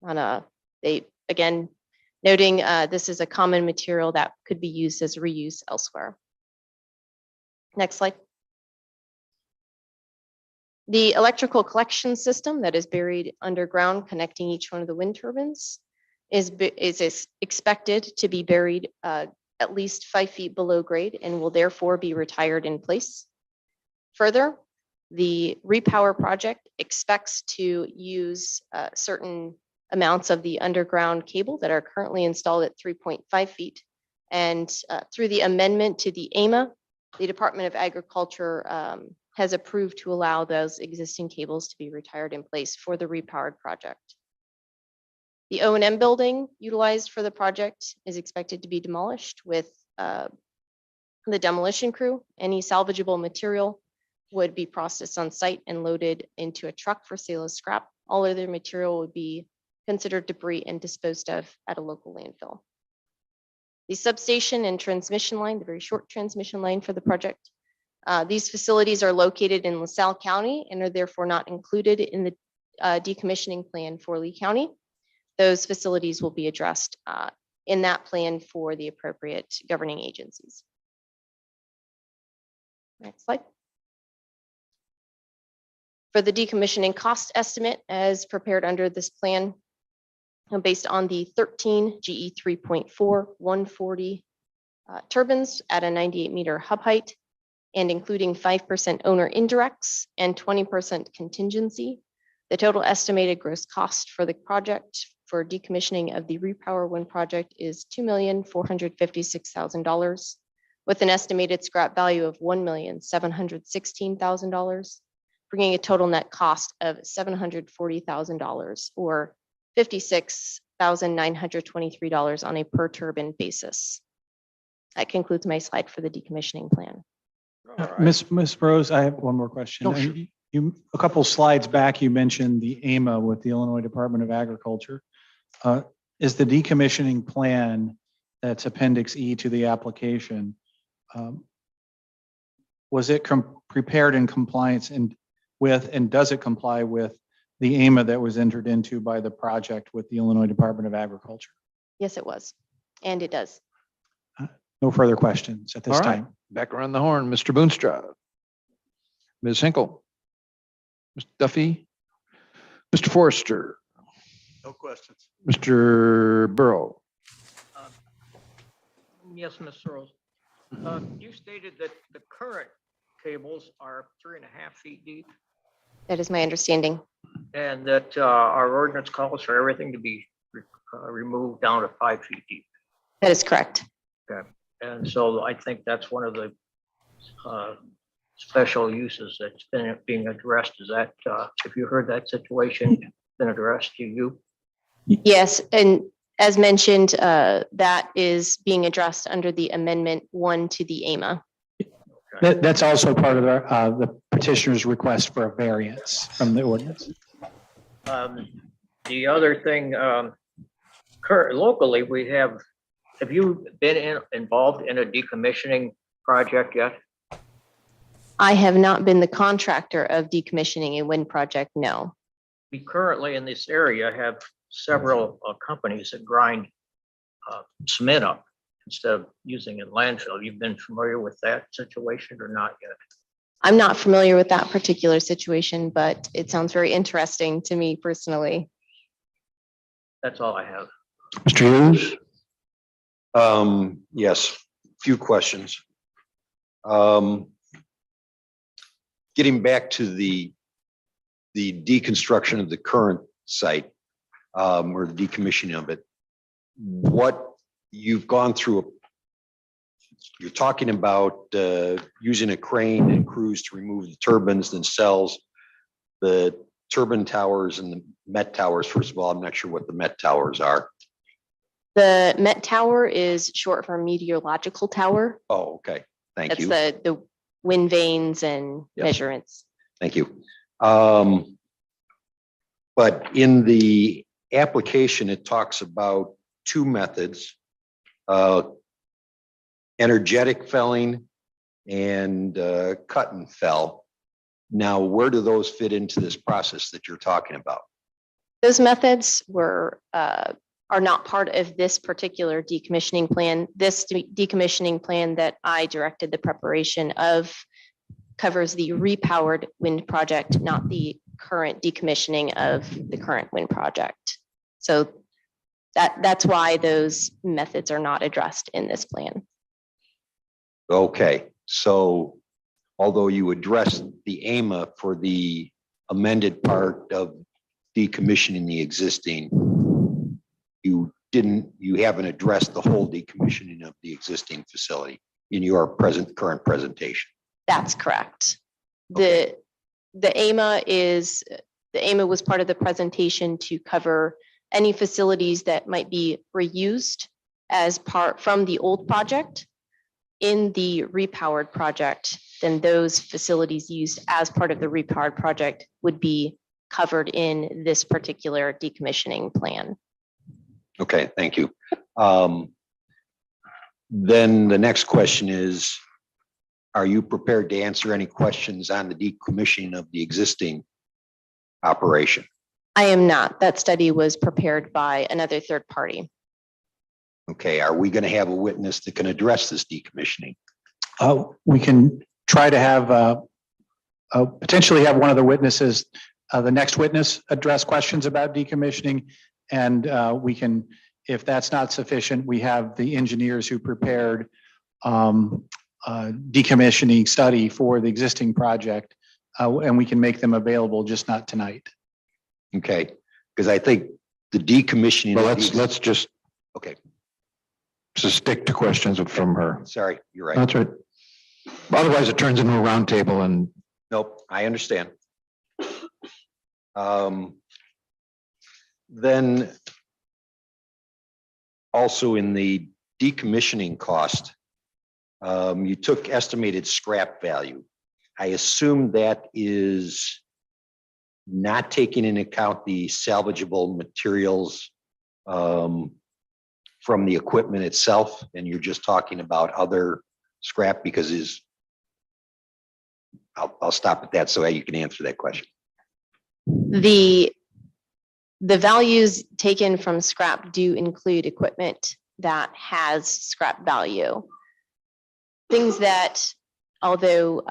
Again, noting this is a common material that could be used as reuse elsewhere. Next slide. The electrical collection system that is buried underground connecting each one of the wind turbines is expected to be buried at least 5 feet below grade and will therefore be retired in place. Further, the Repower project expects to use certain amounts of the underground cable that are currently installed at 3.5 feet. And through the amendment to the AMA, the Department of Agriculture has approved to allow those existing cables to be retired in place for the Repowered project. The O&M building utilized for the project is expected to be demolished with the demolition crew. Any salvageable material would be processed on site and loaded into a truck for sale as scrap. All other material would be considered debris and disposed of at a local landfill. The substation and transmission line, the very short transmission line for the project. These facilities are located in LaSalle County and are therefore not included in the decommissioning plan for Lee County. Those facilities will be addressed in that plan for the appropriate governing agencies. Next slide. For the decommissioning cost estimate as prepared under this plan, based on the 13 GE 3.4 140 turbines at a 98 meter hub height and including 5% owner indirects and 20% contingency. The total estimated gross cost for the project for decommissioning of the Repower wind project is $2,456,000 with an estimated scrap value of $1,716,000, bringing a total net cost of $740,000 or $56,923 on a per turbine basis. That concludes my slide for the decommissioning plan.
Ms. Rose, I have one more question.
Oh, sure.
A couple slides back, you mentioned the AMA with the Illinois Department of Agriculture. Is the decommissioning plan that's Appendix E to the application, was it prepared in compliance and does it comply with the AMA that was entered into by the project with the Illinois Department of Agriculture?
Yes, it was, and it does.
No further questions at this
All right.
time.
Back around the horn, Mr. Boonstra, Ms. Hinkle, Mr. Duffy, Mr. Forrester,
No questions.
Mr. Burrow.
Yes, Ms. Searles. You stated that the current cables are 3.5 feet deep
That is my understanding.
and that our ordinance calls for everything to be removed down to 5 feet deep.
That is correct.
And so I think that's one of the special uses that's being addressed. Is that, if you heard that situation been addressed to you?
Yes, and as mentioned, that is being addressed under the Amendment 1 to the AMA.
That's also part of the petitioner's request for a variance from the ordinance.
The other thing, locally, we have you been involved in a decommissioning project yet?
I have not been the contractor of decommissioning a wind project, no.
We currently in this area have several companies that grind cement up instead of using it in landfill. You've been familiar with that situation or not yet?
I'm not familiar with that particular situation, but it sounds very interesting to me personally.
That's all I have.
Mr. Hughes?
Yes, few questions. Getting back to the deconstruction of the current site, or the decommissioning of it, what you've gone through, you're talking about using a crane and crews to remove the turbines themselves, the turbine towers and the Met towers. First of all, I'm not sure what the Met towers are.
The Met Tower is short for meteorological tower.
Oh, okay. Thank
That's
you.
the wind vanes and
Yep.
measurements.
Thank you. But in the application, it talks about two methods, energetic felling and cut and fell. Now, where do those fit into this process that you're talking about?
Those methods are not part of this particular decommissioning plan. This decommissioning plan that I directed the preparation of covers the repowered wind project, not the current decommissioning of the current wind project. So that's why those methods are not addressed in this plan.
Okay, so although you addressed the AMA for the amended part of decommissioning the existing, you haven't addressed the whole decommissioning of the existing facility in your current presentation.
That's correct.
Okay.
The AMA was part of the presentation to cover any facilities that might be reused as part from the old project in the repowered project. Then those facilities used as part of the repowered project would be covered in this particular decommissioning plan.
Okay, thank you. Then the next question is, are you prepared to answer any questions on the decommissioning of the existing operation?
I am not. That study was prepared by another third party.
Okay, are we going to have a witness that can address this decommissioning?
We can try to have potentially have one of the witnesses, the next witness, address questions about decommissioning. And we can, if that's not sufficient, we have the engineers who prepared decommissioning study for the existing project, and we can make them available, just not tonight.
Okay, because I think the decommissioning.
Well,
of these-
let's just
Okay,
stick to questions from her.
sorry, you're right.
That's right. Otherwise, it turns into a round table and
Nope, I understand. Then also in the decommissioning cost, you took estimated scrap value. I assume that is not taking into account the salvageable materials from the equipment itself, and you're just talking about other scrap because I'll stop at that so that you can answer that question.
The values taken from scrap do include equipment that has scrap value. Things that, although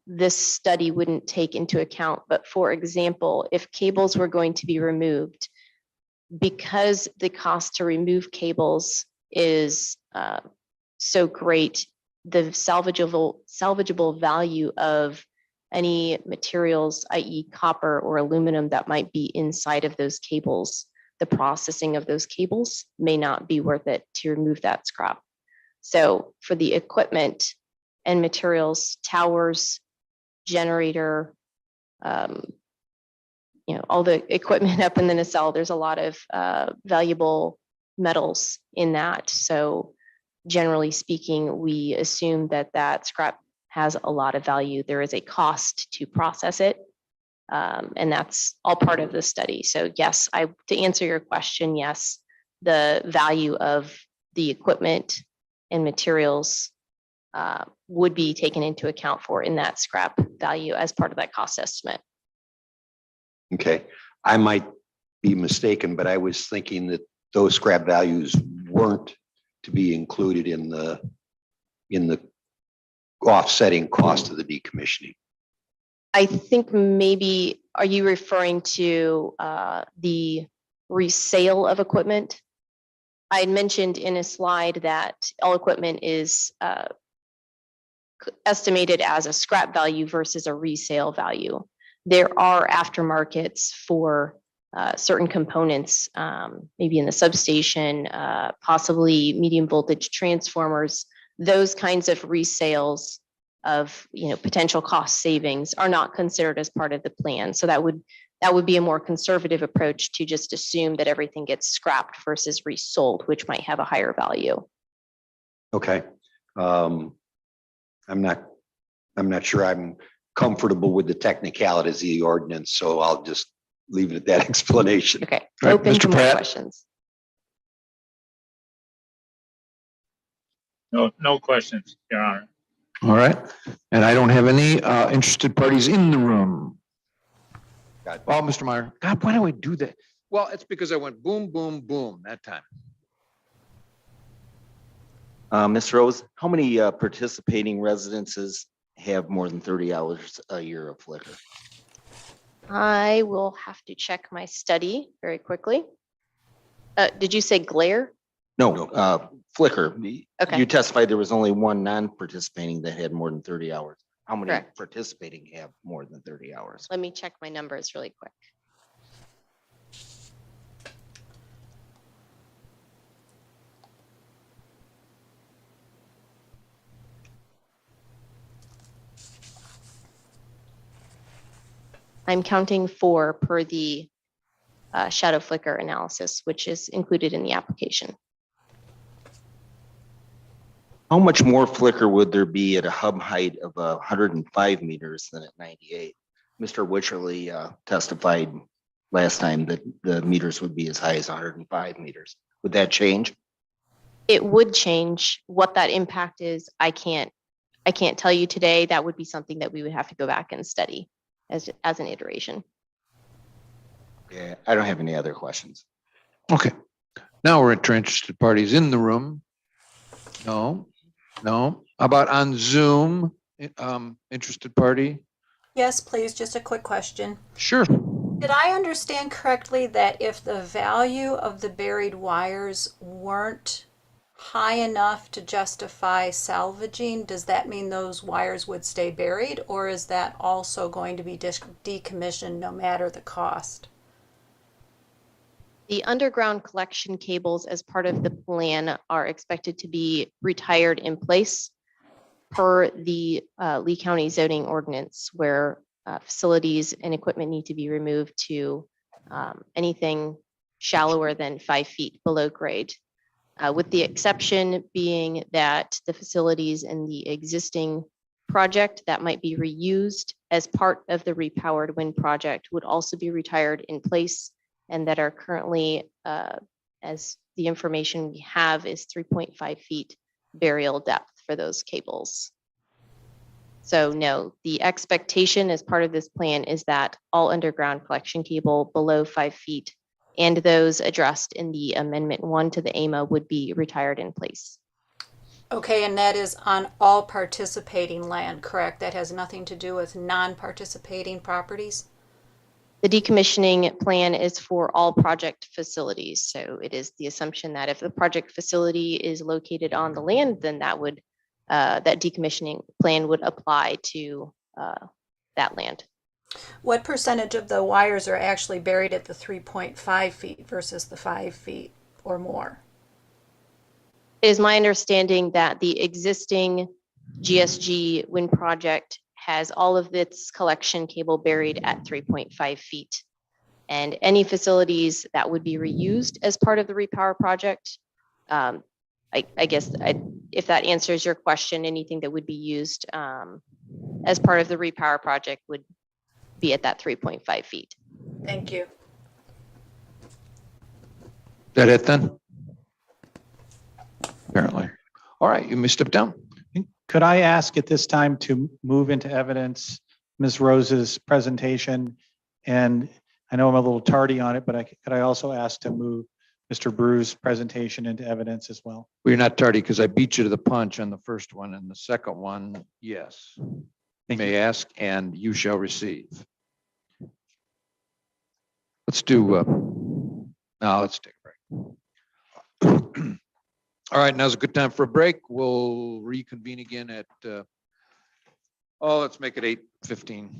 this study wouldn't take into account, but for example, if cables were going to be removed, because the cost to remove cables is so great, the salvageable value of any materials, i.e. copper or aluminum that might be inside of those cables, the processing of those cables may not be worth it to remove that scrap. So for the equipment and materials, towers, generator, all the equipment up in the nacelle, there's a lot of valuable metals in that. So generally speaking, we assume that that scrap has a lot of value. There is a cost to process it. And that's all part of the study. So yes, to answer your question, yes, the value of the equipment and materials would be taken into account for in that scrap value as part of that cost estimate.
Okay, I might be mistaken, but I was thinking that those scrap values weren't to be included in the offsetting cost of the decommissioning.
I think maybe, are you referring to the resale of equipment? I had mentioned in a slide that all equipment is estimated as a scrap value versus a resale value. There are aftermarkets for certain components, maybe in the substation, possibly medium voltage transformers. Those kinds of resales of potential cost savings are not considered as part of the plan. So that would be a more conservative approach to just assume that everything gets scrapped versus resold, which might have a higher value.
Okay, I'm not sure I'm comfortable with the technicalities of the ordinance, so I'll just leave it at that explanation.
Okay,
Right,
open
Mr.
to more
Pratt?
questions.
No questions, Your Honor.
all right. And I don't have any interested parties in the room.
Got it.
Oh, Mr. Meyer, God, why do I do that? Well, it's because I went boom, boom, boom that time.
Ms. Rose, how many participating residences have more than 30 hours a year of flicker?
I will have to check my study very quickly. Did you say glare?
No, flicker.
Okay.
You testified there was only one non-participating that had more than 30 hours. How many
Correct.
participating have more than 30 hours?
Let me check my numbers really quick. I'm counting 4 per the shadow flicker analysis, which is included in the application.
How much more flicker would there be at a hub height of 105 meters than at 98? Mr. Wycherley testified last time that the meters would be as high as 105 meters. Would that change?
It would change. What that impact is, I can't tell you today. That would be something that we would have to go back and study as an iteration.
Yeah, I don't have any other questions.
Okay. Now we're interested parties in the room. No. How about on Zoom? Interested party?
Yes, please, just a quick question.
Sure.
Did I understand correctly that if the value of the buried wires weren't high enough to justify salvaging, does that mean those wires would stay buried, or is that also going to be decommissioned no matter the cost?
The underground collection cables as part of the plan are expected to be retired in place per the Lee County zoning ordinance, where facilities and equipment need to be removed to anything shallower than 5 feet below grade. With the exception being that the facilities in the existing project that might be reused as part of the repowered wind project would also be retired in place, and that are currently, as the information we have, is 3.5 feet burial depth for those cables. So no, the expectation as part of this plan is that all underground collection cable below 5 feet and those addressed in the Amendment 1 to the AMA would be retired in place.
Okay, and that is on all participating land, correct? That has nothing to do with non-participating properties?
The decommissioning plan is for all project facilities. So it is the assumption that if the project facility is located on the land, then that would, that decommissioning plan would apply to that land.
What percentage of the wires are actually buried at the 3.5 feet versus the 5 feet or more?
It is my understanding that the existing GSG wind project has all of its collection cable buried at 3.5 feet. And any facilities that would be reused as part of the Repower project, I guess if that answers your question, anything that would be used as part of the Repower project would be at that 3.5 feet.
Thank you.
That it then? Apparently. All right, you may step down.
Could I ask at this time to move into evidence Ms. Rose's presentation? And I know I'm a little tardy on it, but could I also ask to move Mr. Brew's presentation into evidence as well?
Well, you're not tardy because I beat you to the punch on the first one, and the second one, yes. You may ask and you shall receive. Let's do, now let's take a break. All right, now's a good time for a break. We'll reconvene again at, let's make it 8:15.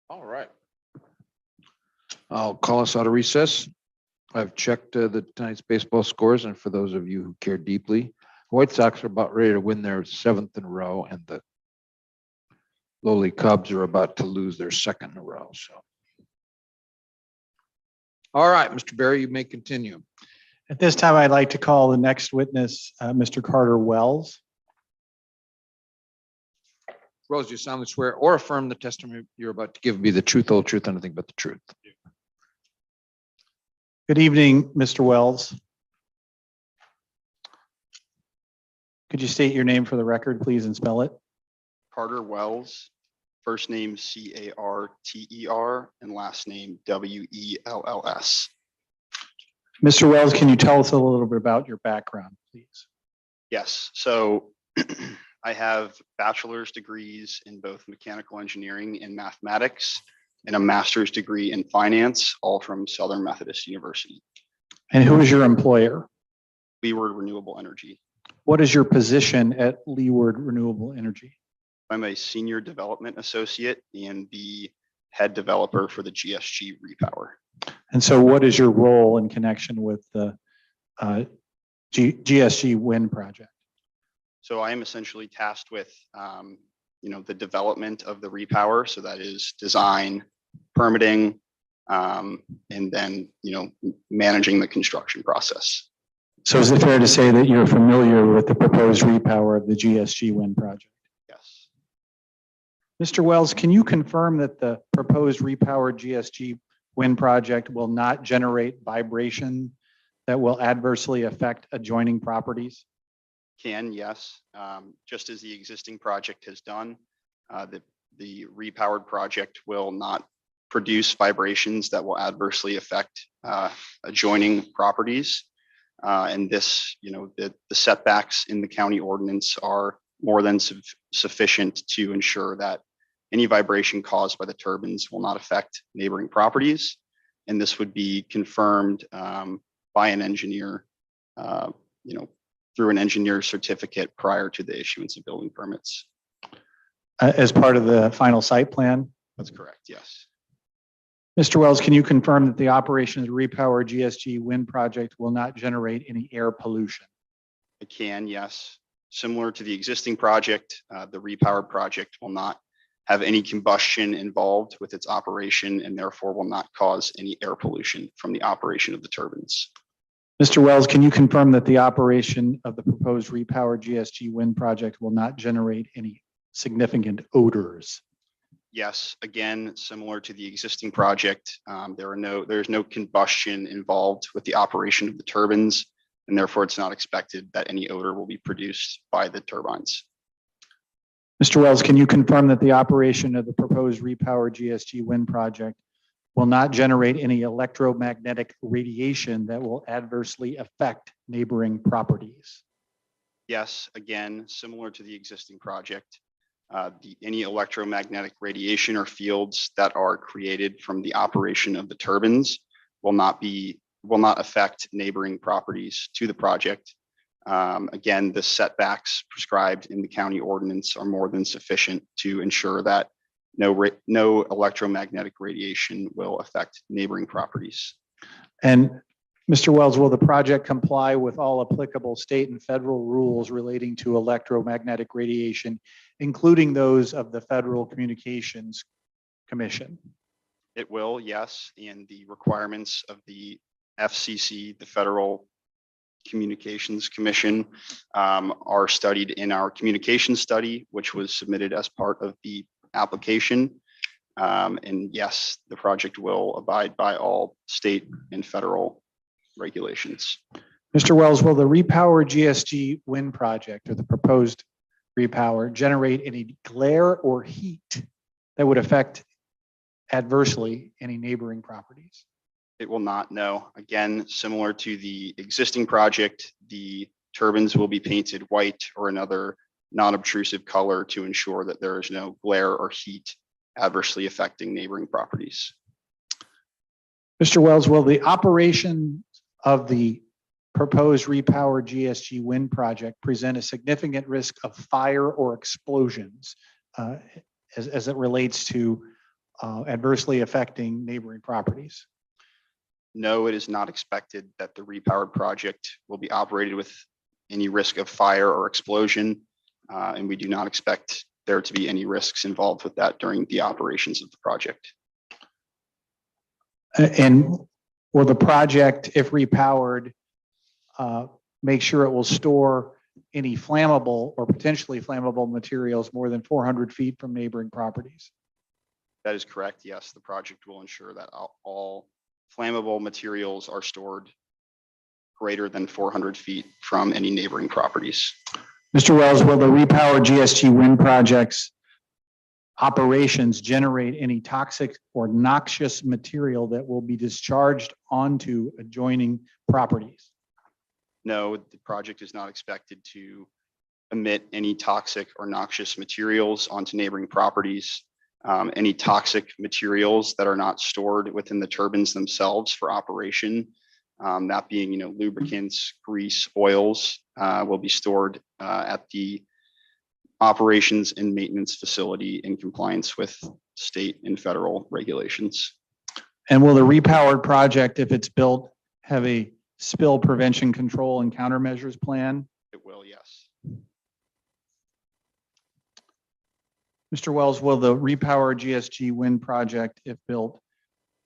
All right. I'll call us out of recess. I've checked the tonight's baseball scores, and for those of you who care deeply, White Sox are about ready to win their 7th in a row, and the lowly Cubs are about to lose their 2nd in a row. So, all right, Mr. Barry, you may continue.
At this time, I'd like to call the next witness, Mr. Carter Wells.
Rose, you solemnly swear or affirm the testimony you're about to give be the truth, whole truth, and nothing but the truth.
Good evening, Mr. Wells. Could you state your name for the record, please, and spell it?
Carter Wells, first name Carter, and last name Wells.
Mr. Wells, can you tell us a little bit about your background, please?
Yes, so I have bachelor's degrees in both mechanical engineering and mathematics, and a master's degree in finance, all from Southern Methodist University.
And who is your employer?
Leeward Renewable Energy.
What is your position at Leeward Renewable Energy?
I'm a senior development associate and the head developer for the GSG Repower.
And so what is your role in connection with the GSG wind project?
So I am essentially tasked with, the development of the Repower. So that is design, permitting, and then, managing the construction process.
So is it fair to say that you're familiar with the proposed repower of the GSG wind project?
Yes.
Mr. Wells, can you confirm that the proposed repowered GSG wind project will not generate vibration that will adversely affect adjoining properties?
Can, yes. Just as the existing project has done, the repowered project will not produce vibrations that will adversely affect adjoining properties. And this, the setbacks in the county ordinance are more than sufficient to ensure that any vibration caused by the turbines will not affect neighboring properties. And this would be confirmed by an engineer, through an engineer certificate prior to the issuance of building permits.
As part of the final site plan?
That's correct, yes.
Mr. Wells, can you confirm that the operation of the repowered GSG wind project will not generate any air pollution?
I can, yes. Similar to the existing project, the repowered project will not have any combustion involved with its operation and therefore will not cause any air pollution from the operation of the turbines.
Mr. Wells, can you confirm that the operation of the proposed repowered GSG wind project will not generate any significant odors?
Yes, again, similar to the existing project, there's no combustion involved with the operation of the turbines, and therefore it's not expected that any odor will be produced by the turbines.
Mr. Wells, can you confirm that the operation of the proposed repowered GSG wind project will not generate any electromagnetic radiation that will adversely affect neighboring properties?
Yes, again, similar to the existing project, any electromagnetic radiation or fields that are created from the operation of the turbines will not affect neighboring properties to the project. Again, the setbacks prescribed in the county ordinance are more than sufficient to ensure that no electromagnetic radiation will affect neighboring properties.
And Mr. Wells, will the project comply with all applicable state and federal rules relating to electromagnetic radiation, including those of the Federal Communications Commission?
It will, yes, and the requirements of the FCC, the Federal Communications Commission, are studied in our communication study, which was submitted as part of the application. And yes, the project will abide by all state and federal regulations.
Mr. Wells, will the repowered GSG wind project or the proposed repower generate any glare or heat that would affect adversely any neighboring properties?
It will not, no. Again, similar to the existing project, the turbines will be painted white or another non-obtrusive color to ensure that there is no glare or heat adversely affecting neighboring properties.
Mr. Wells, will the operation of the proposed repowered GSG wind project present a significant risk of fire or explosions as it relates to adversely affecting neighboring properties?
No, it is not expected that the repowered project will be operated with any risk of fire or explosion. And we do not expect there to be any risks involved with that during the operations of the project.
And will the project, if repowered, make sure it will store any flammable or potentially flammable materials more than 400 feet from neighboring properties?
That is correct. Yes, the project will ensure that all flammable materials are stored greater than 400 feet from any neighboring properties.
Mr. Wells, will the repowered GSG wind project's operations generate any toxic or noxious material that will be discharged onto adjoining properties?
No, the project is not expected to emit any toxic or noxious materials onto neighboring properties. Any toxic materials that are not stored within the turbines themselves for operation, that being, lubricants, grease, oils, will be stored at the operations and maintenance facility in compliance with state and federal regulations.
And will the repowered project, if it's built, have a spill prevention control and countermeasures plan?
It will, yes.
Mr. Wells, will the repowered GSG wind project, if built,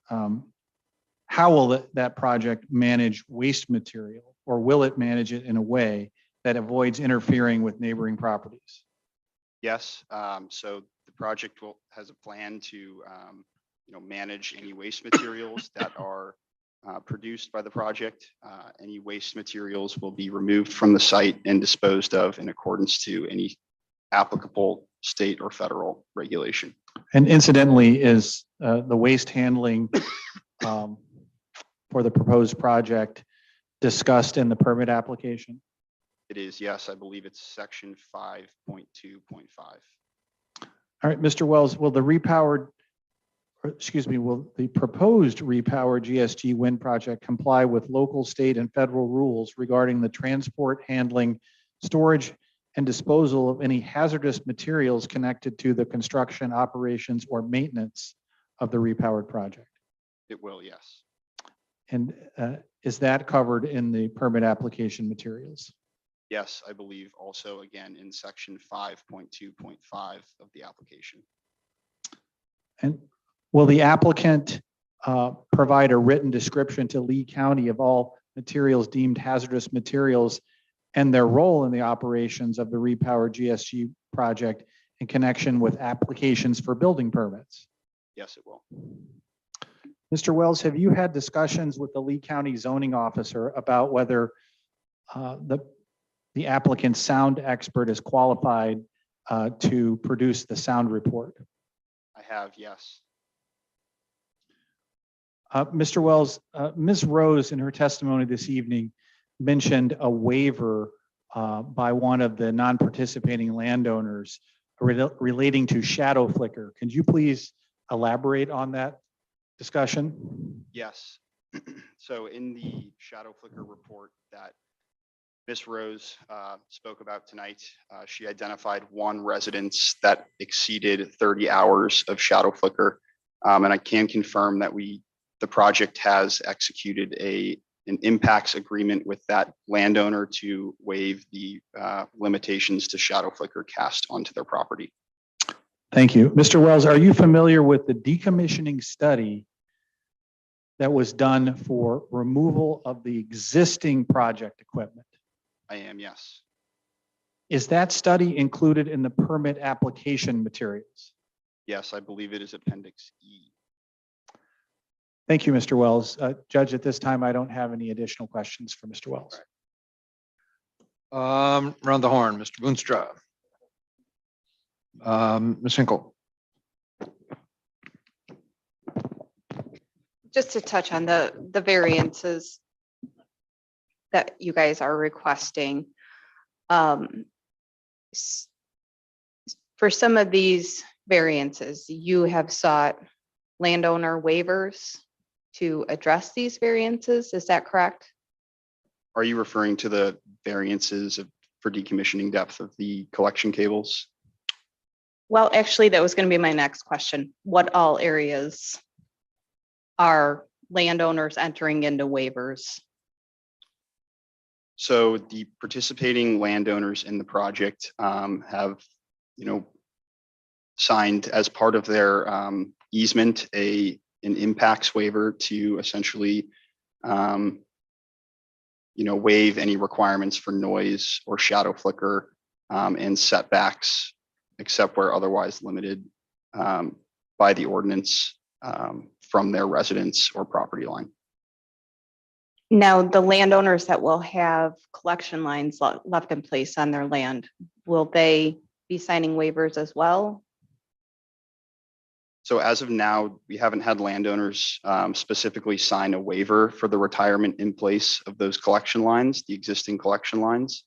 how will that project manage waste material, or will it manage it in a way that avoids interfering with neighboring properties?
Yes, so the project has a plan to manage any waste materials that are produced by the project. Any waste materials will be removed from the site and disposed of in accordance to any applicable state or federal regulation.
And incidentally, is the waste handling for the proposed project discussed in the permit application?
It is, yes, I believe it's section 5.2.5.
All right, Mr. Wells, will the proposed repowered GSG wind project comply with local, state, and federal rules regarding the transport, handling, storage, and disposal of any hazardous materials connected to the construction, operations, or maintenance of the repowered project?
It will, yes.
And is that covered in the permit application materials?
Yes, I believe also again in section 5.2.5 of the application.
And will the applicant provide a written description to Lee County of all materials deemed hazardous materials and their role in the operations of the repowered GSG project in connection with applications for building permits?
Yes, it will.
Mr. Wells, have you had discussions with the Lee County zoning officer about whether the applicant's sound expert is qualified to produce the sound report?
I have, yes.
Mr. Wells, Ms. Rose in her testimony this evening mentioned a waiver by one of the non-participating landowners relating to shadow flicker. Can you please elaborate on that discussion?
Yes. So in the shadow flicker report that Ms. Rose spoke about tonight, she identified one residence that exceeded 30 hours of shadow flicker. And I can confirm that the project has executed an impacts agreement with that landowner to waive the limitations to shadow flicker cast onto their property.
Thank you. Mr. Wells, are you familiar with the decommissioning study that was done for removal of the existing project equipment?
I am, yes.
Is that study included in the permit application materials?
Yes, I believe it is Appendix E.
Thank you, Mr. Wells. Judge, at this time, I don't have any additional questions for Mr. Wells.
Around the horn, Mr. Boonstra. Ms. Hinkle.
Just to touch on the variances that you guys are requesting. For some of these variances, you have sought landowner waivers to address these variances. Is that correct?
Are you referring to the variances for decommissioning depth of the collection cables?
Well, actually, that was going to be my next question. What all areas are landowners entering into waivers?
So the participating landowners in the project have, signed as part of their easement an impacts waiver to essentially, waive any requirements for noise or shadow flicker and setbacks, except where otherwise limited by the ordinance from their residence or property line.
Now, the landowners that will have collection lines left in place on their land, will they be signing waivers as well?
So as of now, we haven't had landowners specifically sign a waiver for the retirement in place of those collection lines, the existing collection lines.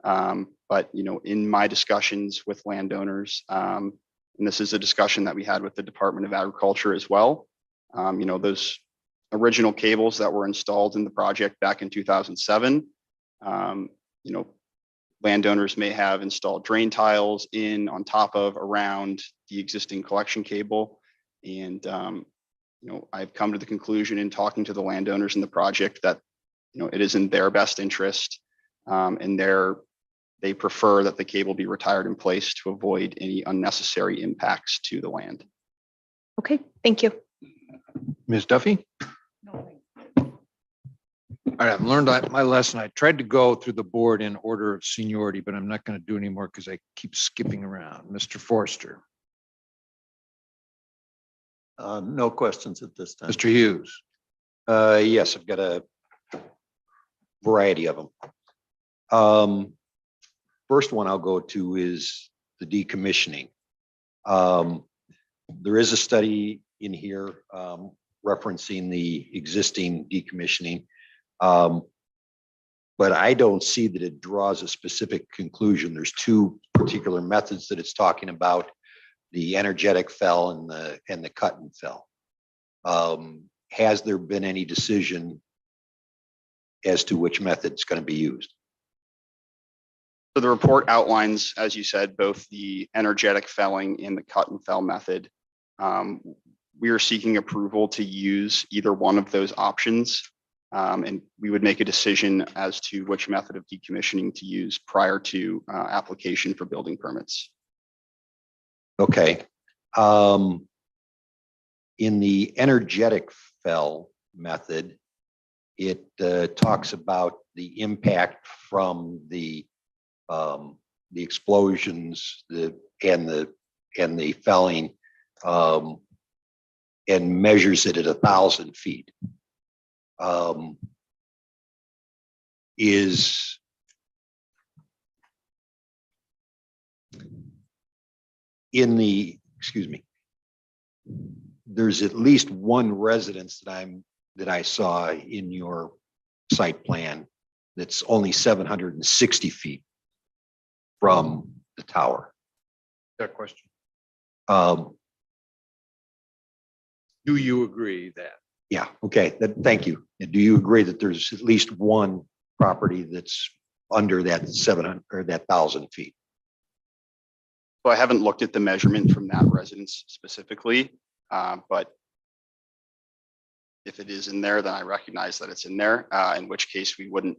But, in my discussions with landowners, and this is a discussion that we had with the Department of Agriculture as well, those original cables that were installed in the project back in 2007, landowners may have installed drain tiles in, on top of, around the existing collection cable. And, I've come to the conclusion in talking to the landowners in the project that, it is in their best interest and they prefer that the cable be retired in place to avoid any unnecessary impacts to the land.
Okay, thank you.
Ms. Duffy? All right, I've learned my lesson. I tried to go through the board in order of seniority, but I'm not going to do anymore because I keep skipping around. Mr. Forster,
No questions at this time.
Mr. Hughes,
Yes, I've got a variety of them. First one I'll go to is the decommissioning. There is a study in here referencing the existing decommissioning. But I don't see that it draws a specific conclusion. There's two particular methods that it's talking about: the energetic fell and the cut and fell. Has there been any decision as to which method is going to be used?
So the report outlines, as you said, both the energetic felling and the cut and fell method. We are seeking approval to use either one of those options. And we would make a decision as to which method of decommissioning to use prior to application for building permits.
Okay. In the energetic fell method, it talks about the impact from the explosions, and the felling, and measures it at 1,000 feet. Is in the, excuse me, there's at least one residence that I saw in your site plan that's only 760 feet from the tower.
that question.
Um,
Do you agree that?
Yeah, okay, thank you. And do you agree that there's at least one property that's under that 700 or that 1,000 feet?
So I haven't looked at the measurement from that residence specifically, but if it is in there, then I recognize that it's in there, in which case we wouldn't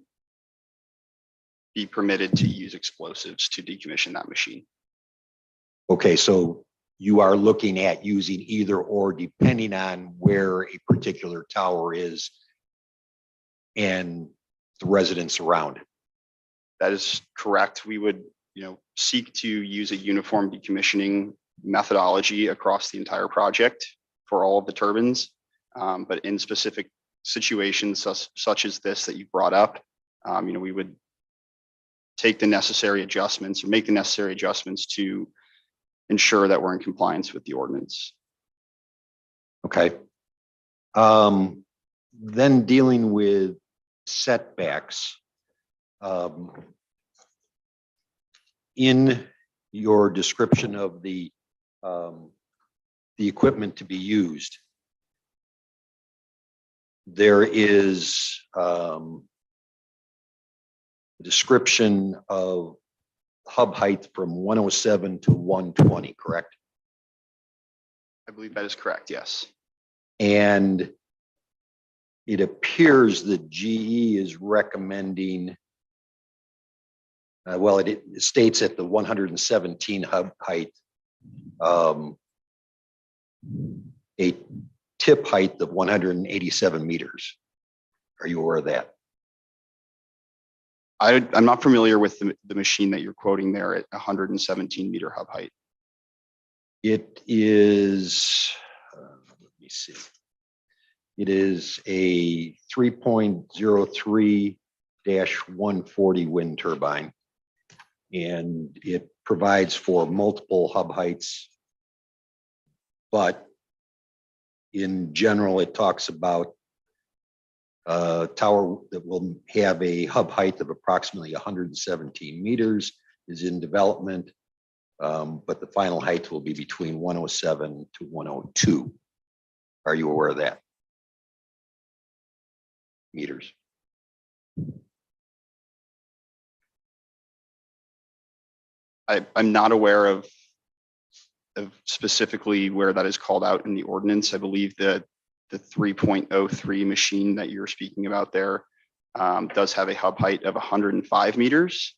be permitted to use explosives to decommission that machine.
Okay, so you are looking at using either or depending on where a particular tower is and the residents around it.
That is correct. We would, seek to use a uniform decommissioning methodology across the entire project for all of the turbines. But in specific situations such as this that you brought up, we would take the necessary adjustments or make the necessary adjustments to ensure that we're in compliance with the ordinance.
Okay. Then dealing with setbacks. In your description of the equipment to be used, there is a description of hub height from 107 to 120, correct?
I believe that is correct, yes.
And it appears that GE is recommending, well, it states at the 117 hub height, a tip height of 187 meters. Are you aware of that?
I'm not familiar with the machine that you're quoting there at 117 meter hub height.
It is, let me see. It is a 3.03-140 wind turbine. And it provides for multiple hub heights. But in general, it talks about a tower that will have a hub height of approximately 117 meters is in development. But the final height will be between 107 to 102. Are you aware of that? Meters.
I'm not aware of specifically where that is called out in the ordinance. I believe that the 3.03 machine that you're speaking about there does have a hub height of 105 meters.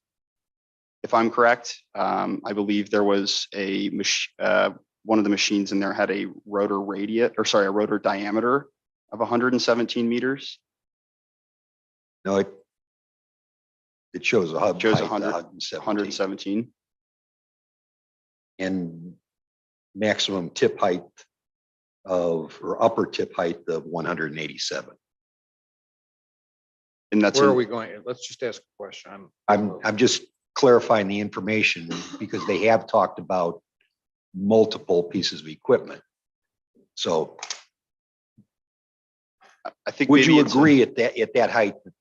If I'm correct, I believe there was a one of the machines in there had a rotor a rotor diameter of 117 meters.
No, it shows a hub
Shows
height,
117.
and maximum tip height of, or upper tip height of 187.
And that's
Where are
in-
we going? Let's just ask a question.
I'm just clarifying the information because they have talked about multiple pieces of equipment. So
I think
would
maybe
you
it's
agree at that height that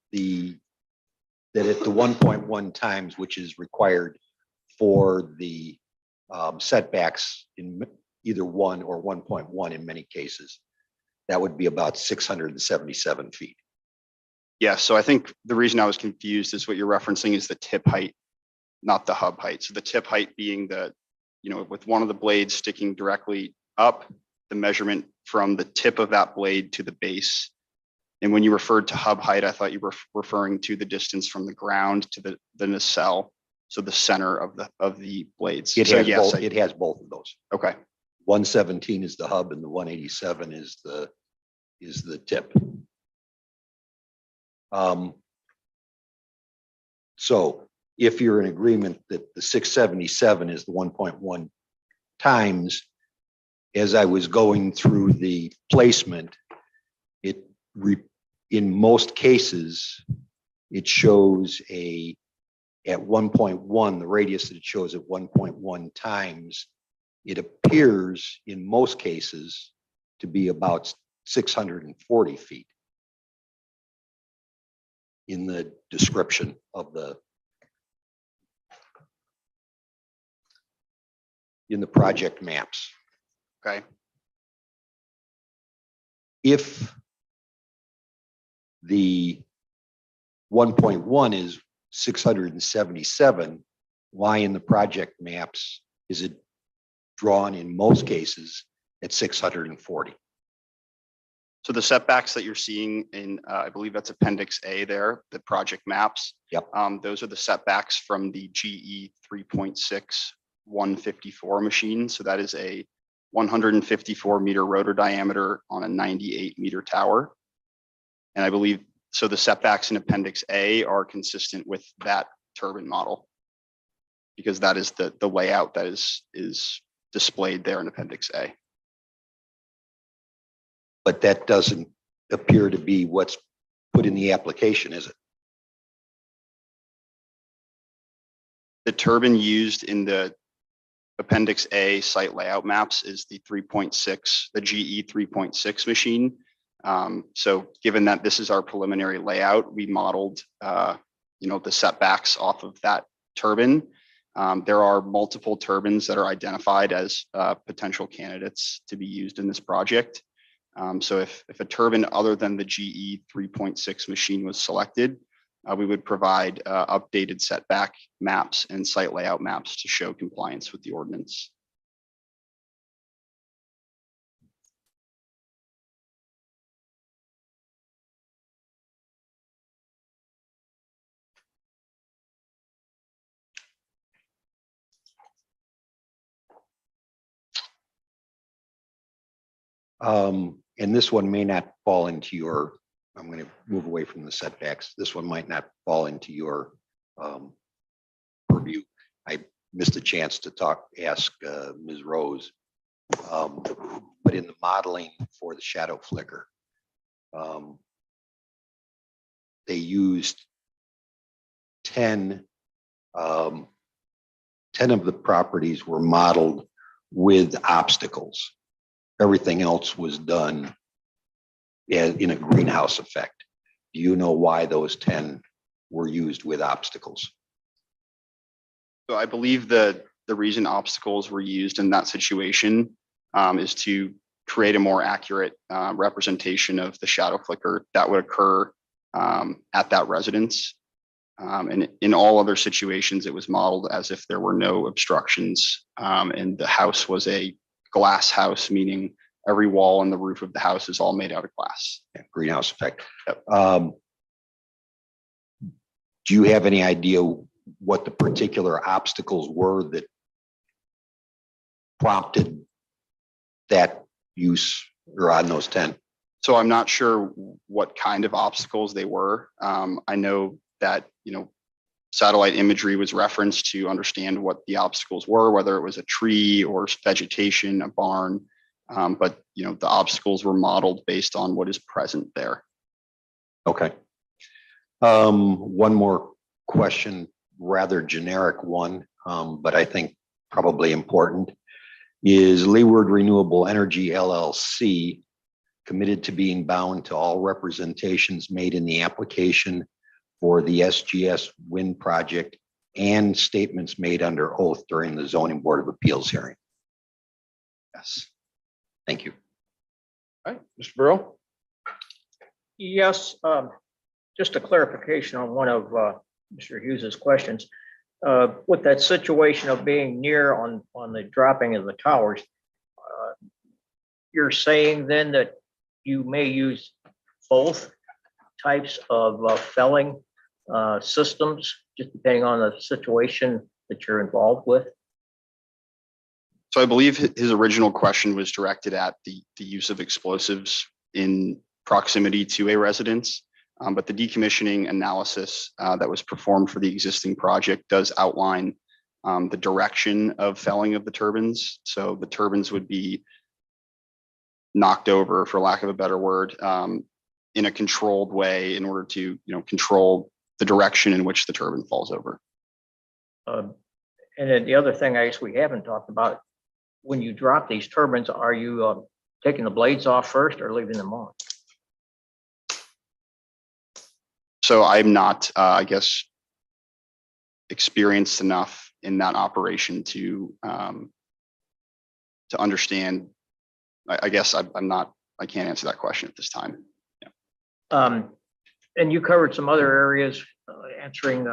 at the 1.1 times, which is required for the setbacks in either 1 or 1.1 in many cases, that would be about 677 feet.
Yeah, so I think the reason I was confused is what you're referencing is the tip height, not the hub height. So the tip height being with one of the blades sticking directly up, the measurement from the tip of that blade to the base. And when you referred to hub height, I thought you were referring to the distance from the ground to the nacelle. So the center of the blades.
It
So
has
yes,
both. It has both of those.
okay.
117 is the hub and the 187 is the tip. So if you're in agreement that the 677 is the 1.1 times, as I was going through the placement, in most cases, it shows at 1.1, the radius that it shows at 1.1 times, it appears in most cases to be about 640 feet in the description of in the project maps.
Okay.
If the 1.1 is 677, why in the project maps is it drawn in most cases at 640?
So the setbacks that you're seeing in, I believe that's Appendix A there, the project maps.
Yep.
Those are the setbacks from the GE 3.6 154 machine. So that is a 154 meter rotor diameter on a 98 meter tower. And I believe, so the setbacks in Appendix A are consistent with that turbine model, because that is the layout that is displayed there in Appendix A.
But that doesn't appear to be what's put in the application, is it?
The turbine used in the Appendix A site layout maps is the 3.6, the GE 3.6 machine. So given that this is our preliminary layout, we modeled, the setbacks off of that turbine. There are multiple turbines that are identified as potential candidates to be used in this project. So if a turbine other than the GE 3.6 machine was selected, we would provide updated setback maps and site layout maps to show compliance with the ordinance.
And this one may not fall into your, I'm going to move away from the setbacks. This one might not fall into your purview. I missed a chance to ask Ms. Rose. But in the modeling for the shadow flicker, they used 10 of the properties were modeled with obstacles. Everything else was done in a greenhouse effect. Do you know why those 10 were used with obstacles?
So I believe that the reason obstacles were used in that situation is to create a more accurate representation of the shadow flicker that would occur at that residence. And in all other situations, it was modeled as if there were no obstructions and the house was a glass house, meaning every wall and the roof of the house is all made out of glass.
Yeah, greenhouse effect.
Yep.
Do you have any idea what the particular obstacles were that prompted that use or on those 10?
So I'm not sure what kind of obstacles they were. I know that, satellite imagery was referenced to understand what the obstacles were, whether it was a tree or vegetation, a barn. But the obstacles were modeled based on what is present there.
Okay. One more question, rather generic one, but I think probably important. Is Leeward Renewable Energy LLC committed to being bound to all representations made in the application for the SGS wind project and statements made under oath during the Zoning Board of Appeals hearing?
Yes.
Thank you.
All right, Mr. Burrow?
Yes, just a clarification on one of Mr. Hughes's questions. With that situation of being near on the dropping of the towers, you're saying then that you may use both types of felling systems, just depending on the situation that you're involved with?
So I believe his original question was directed at the use of explosives in proximity to a residence. But the decommissioning analysis that was performed for the existing project does outline the direction of felling of the turbines. So the turbines would be knocked over, for lack of a better word, in a controlled way in order to control the direction in which the turbine falls over.
And then the other thing I guess we haven't talked about, when you drop these turbines, are you taking the blades off first or leaving them on?
So I'm not, I guess, experienced enough in that operation to understand. I guess I'm not. I can't answer that question at this time. Yeah.
And you covered some other areas answering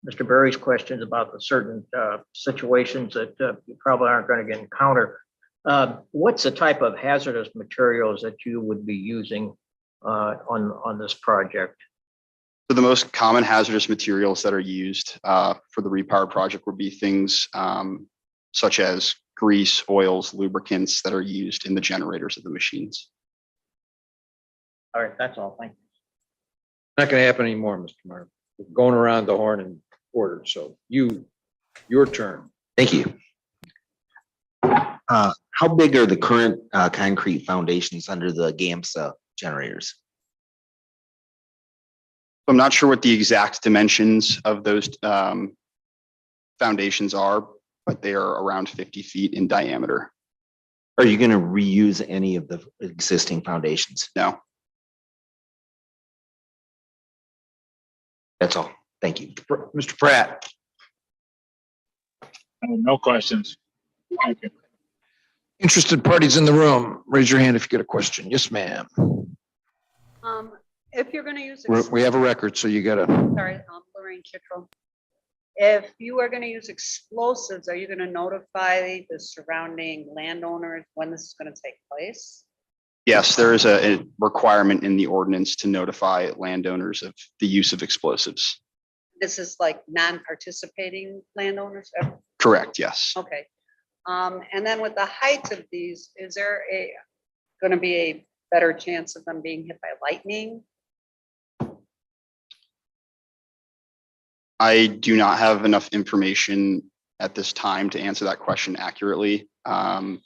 Mr. Berry's questions about the certain situations that you probably aren't going to encounter. What's the type of hazardous materials that you would be using on this project?
So the most common hazardous materials that are used for the Repower project would be things such as grease, oils, lubricants that are used in the generators of the machines.
All right, that's all. Thank you.
Not going to happen anymore, Mr. Martin. We're going around the horn in order. So your turn.
Thank you. How big are the current concrete foundations under the Gamsa generators?
I'm not sure what the exact dimensions of those foundations are, but they are around 50 feet in diameter.
Are you going to reuse any of the existing foundations?
No.
That's all. Thank you.
Mr. Pratt.
No questions. Thank you.
Interested parties in the room, raise your hand if you get a question. Yes, ma'am.
If you're gonna use.
We have a record, so you gotta,
Sorry, Lorraine Chittrell. If you are gonna use explosives, are you gonna notify the surrounding landowners when this is gonna take place?
Yes, there is a requirement in the ordinance to notify landowners of the use of explosives.
This is like non-participating landowners?
Correct, yes.
Okay. And then with the heights of these, is there gonna be a better chance of them being hit by lightning?
I do not have enough information at this time to answer that question accurately. I'm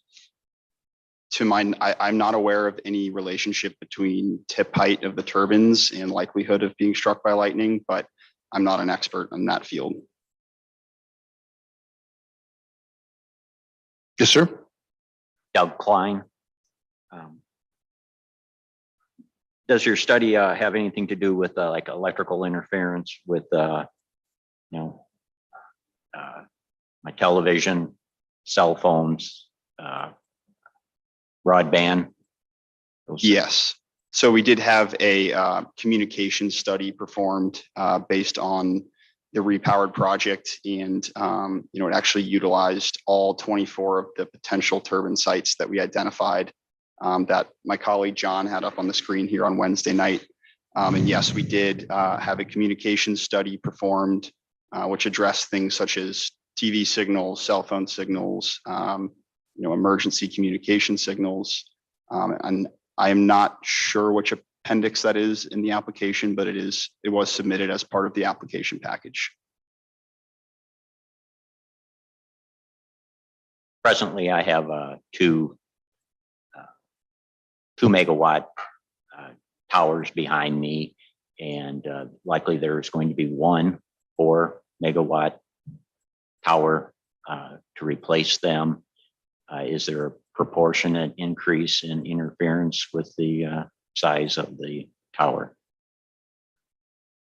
not aware of any relationship between tip height of the turbines and likelihood of being struck by lightning, but I'm not an expert in that field.
yes, sir.
Doug Klein. Does your study have anything to do with like electrical interference with, my television, cell phones, broadband?
Yes. So we did have a communication study performed based on the Repowered project, and it actually utilized all 24 of the potential turbine sites that we identified that my colleague John had up on the screen here on Wednesday night. And yes, we did have a communication study performed, which addressed things such as TV signals, cell phone signals, emergency communication signals. And I am not sure which appendix that is in the application, but it was submitted as part of the application package.
Presently, I have 2 megawatt towers behind me, and likely there's going to be 1 4 megawatt tower to replace them. Is there a proportionate increase in interference with the size of the tower?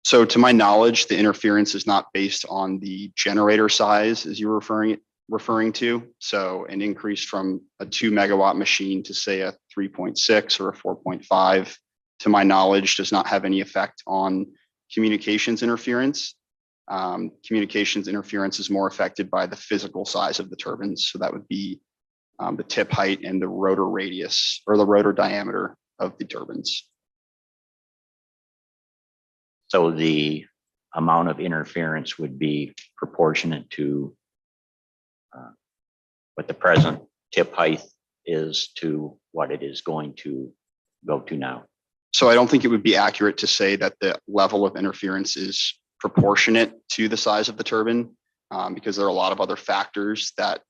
So to my knowledge, the interference is not based on the generator size as you're referring to. So an increase from a 2 megawatt machine to say a 3.6 or a 4.5, to my knowledge, does not have any effect on communications interference. Communications interference is more affected by the physical size of the turbines. So that would be the tip height and the rotor radius or the rotor diameter of the turbines.
So the amount of interference would be proportionate to what the present tip height is to what it is going to go to now.
So I don't think it would be accurate to say that the level of interference is proportionate to the size of the turbine, because there are a lot of other factors that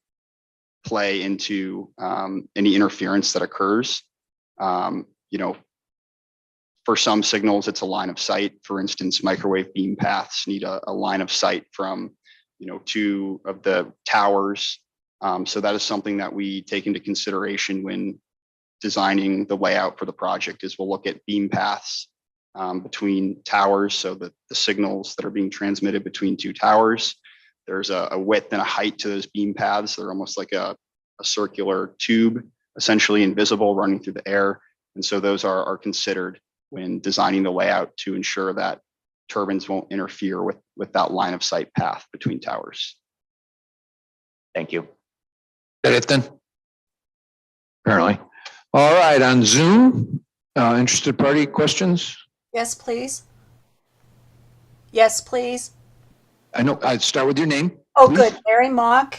play into any interference that occurs. For some signals, it's a line of sight. For instance, microwave beam paths need a line of sight from 2 of the towers. So that is something that we take into consideration when designing the layout for the project. Is we'll look at beam paths between towers, so that the signals that are being transmitted between 2 towers, there's a width and a height to those beam paths. They're almost like a circular tube, essentially invisible, running through the air. And so those are considered when designing the layout to ensure that turbines won't interfere with that line of sight path between towers.
Thank you.
That it then? Apparently. All right, on Zoom, interested party questions?
Yes, please. Yes, please.
I know, I'd start with your name.
Oh,
please.
good. Mary Mock.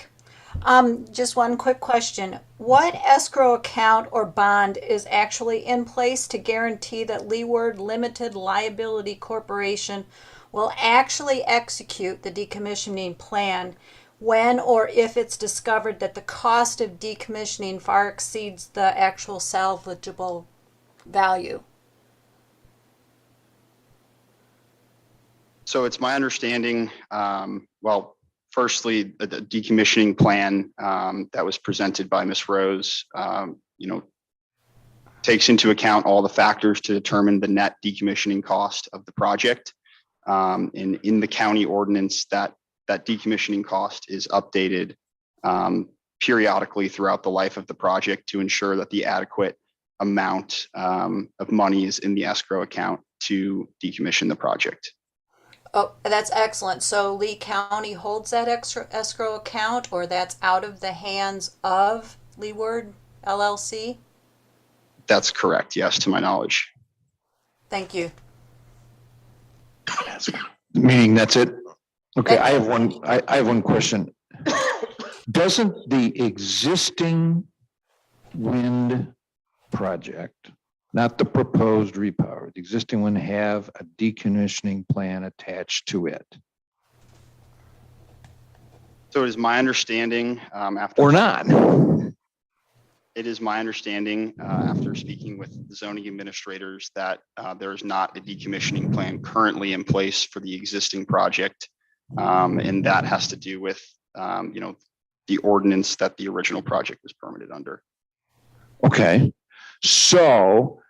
Just one quick question. What escrow account or bond is actually in place to guarantee that Leeward Limited Liability Corporation will actually execute the decommissioning plan when or if it's discovered that the cost of decommissioning far exceeds the actual salvageable value?
So it's my understanding, firstly, the decommissioning plan that was presented by Ms. Rose, takes into account all the factors to determine the net decommissioning cost of the project. And in the county ordinance, that decommissioning cost is updated periodically throughout the life of the project to ensure that the adequate amount of money is in the escrow account to decommission the project.
Oh, that's excellent. So Lee County holds that extra escrow account, or that's out of the hands of Leeward LLC?
That's correct. Yes, to my knowledge.
Thank you.
Meaning that's it? Okay, I have one question. Doesn't the existing wind project, not the proposed repower, the existing one, have a decommissioning plan attached to it?
So it is my understanding, after.
Or not?
It is my understanding, after speaking with the zoning administrators, that there is not a decommissioning plan currently in place for the existing project. And that has to do with, the ordinance that the original project was permitted under.
Okay, so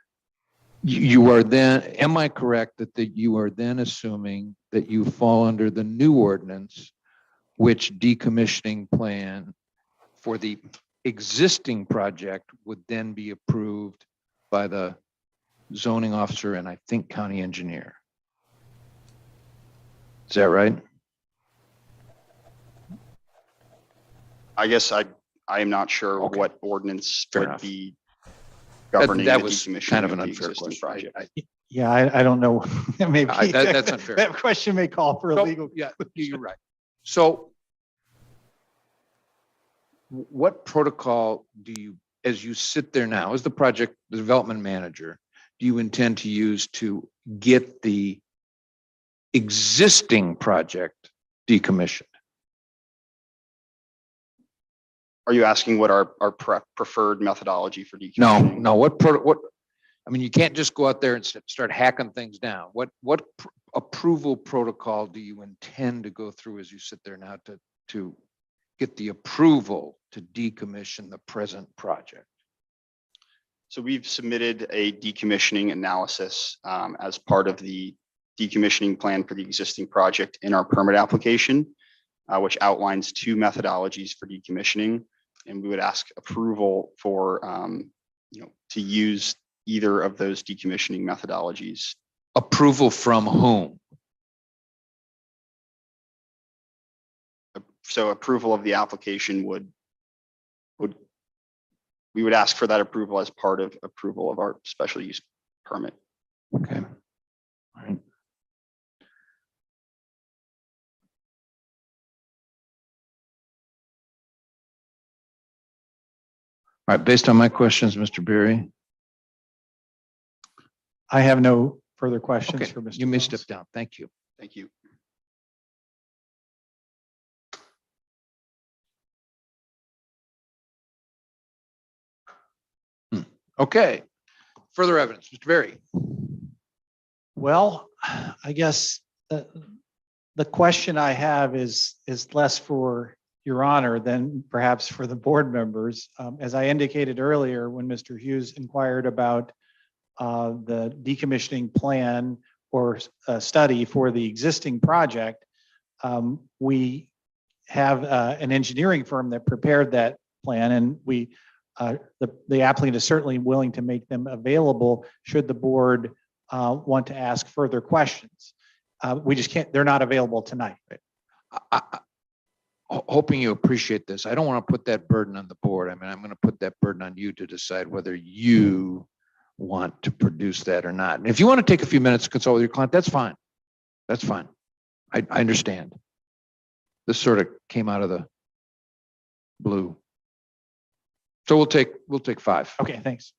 you are then, am I correct that you are then assuming that you fall under the new ordinance, which decommissioning plan for the existing project would then be approved by the zoning officer and I think county engineer? Is that right?
I guess I am not sure
Okay.
what ordinance
Fair
would
enough.
be governing
That
the
was
decommissioning
kind of an
the
unfair
existing
question.
project.
Yeah, I don't know. Maybe
That's unfair.
that question may call for a
So,
legal.
yeah, you're right. So what protocol do you, as you sit there now, as the project development manager, do you intend to use to get the existing project decommissioned?
Are you asking what our preferred methodology for
No,
decommissioning?
no, what, I mean, you can't just go out there and start hacking things down. What approval protocol do you intend to go through as you sit there now to get the approval to decommission the present project?
So we've submitted a decommissioning analysis as part of the decommissioning plan for the existing project in our permit application, which outlines two methodologies for decommissioning. And we would ask approval for, to use either of those decommissioning methodologies.
Approval from whom?
So approval of the application we would ask for that approval as part of approval of our special use permit.
Okay. All right. All right, based on my questions, Mr. Berry.
I have no further questions
Okay,
for Mr.
you may
Wells.
step down. Thank you.
Thank you.
Okay, further evidence, Mr. Berry.
Well, I guess the question I have is less for Your Honor than perhaps for the board members. As I indicated earlier, when Mr. Hughes inquired about the decommissioning plan or study for the existing project, we have an engineering firm that prepared that plan, and the applicant is certainly willing to make them available should the board want to ask further questions. We just can't, they're not available tonight.
Hoping you appreciate this, I don't want to put that burden on the board. I mean, I'm going to put that burden on you to decide whether you want to produce that or not. And if you want to take a few minutes to consult with your client, that's fine. That's fine. I understand. This sort of came out of the blue. So we'll take 5.
Okay, thanks.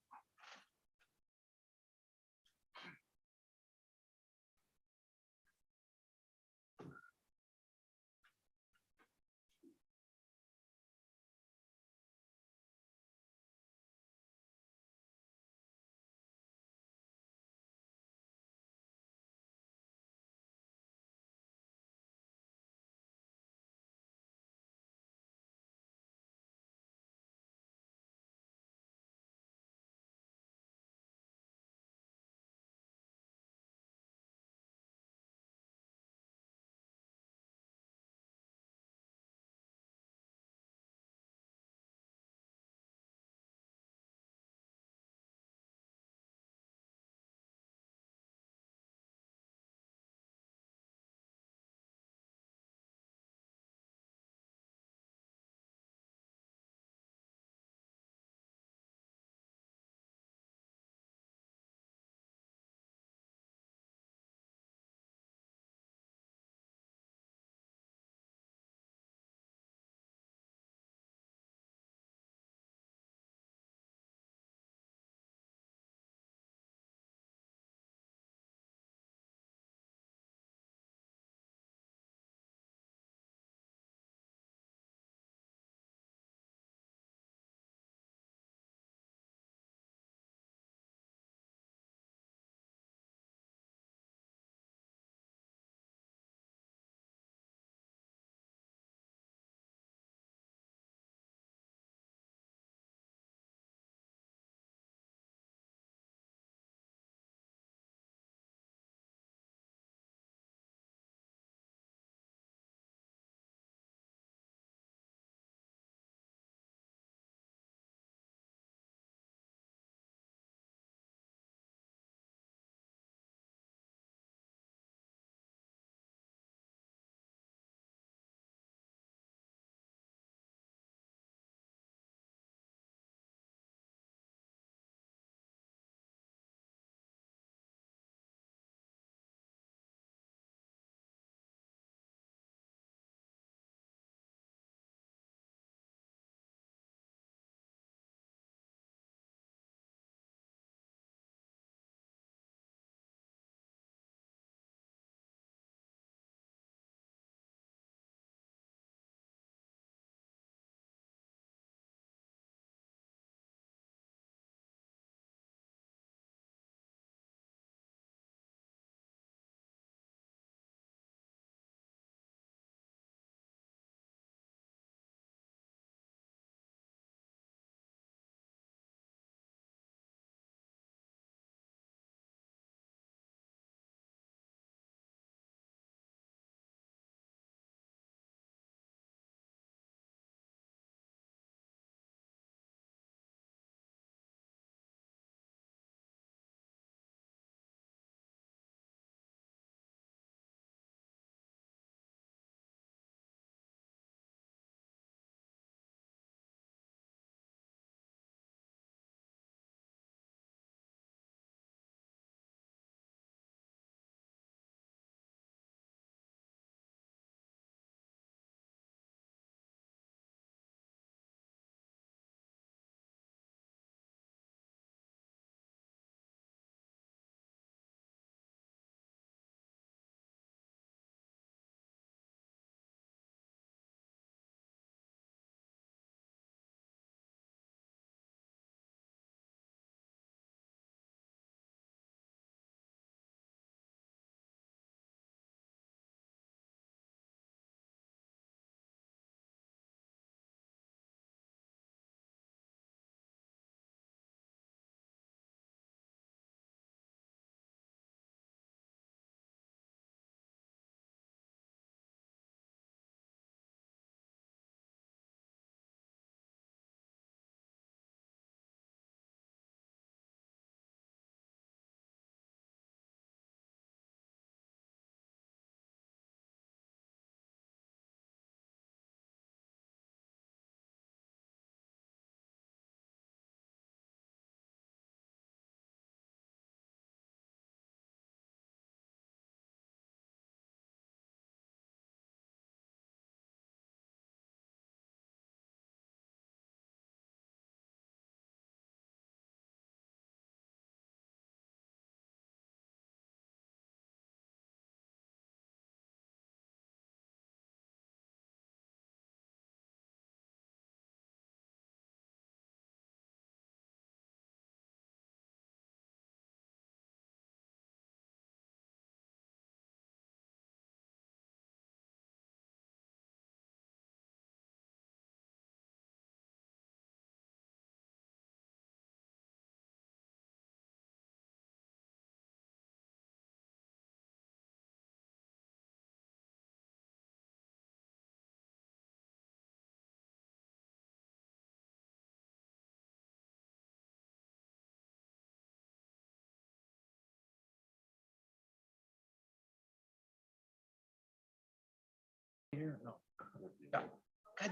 God,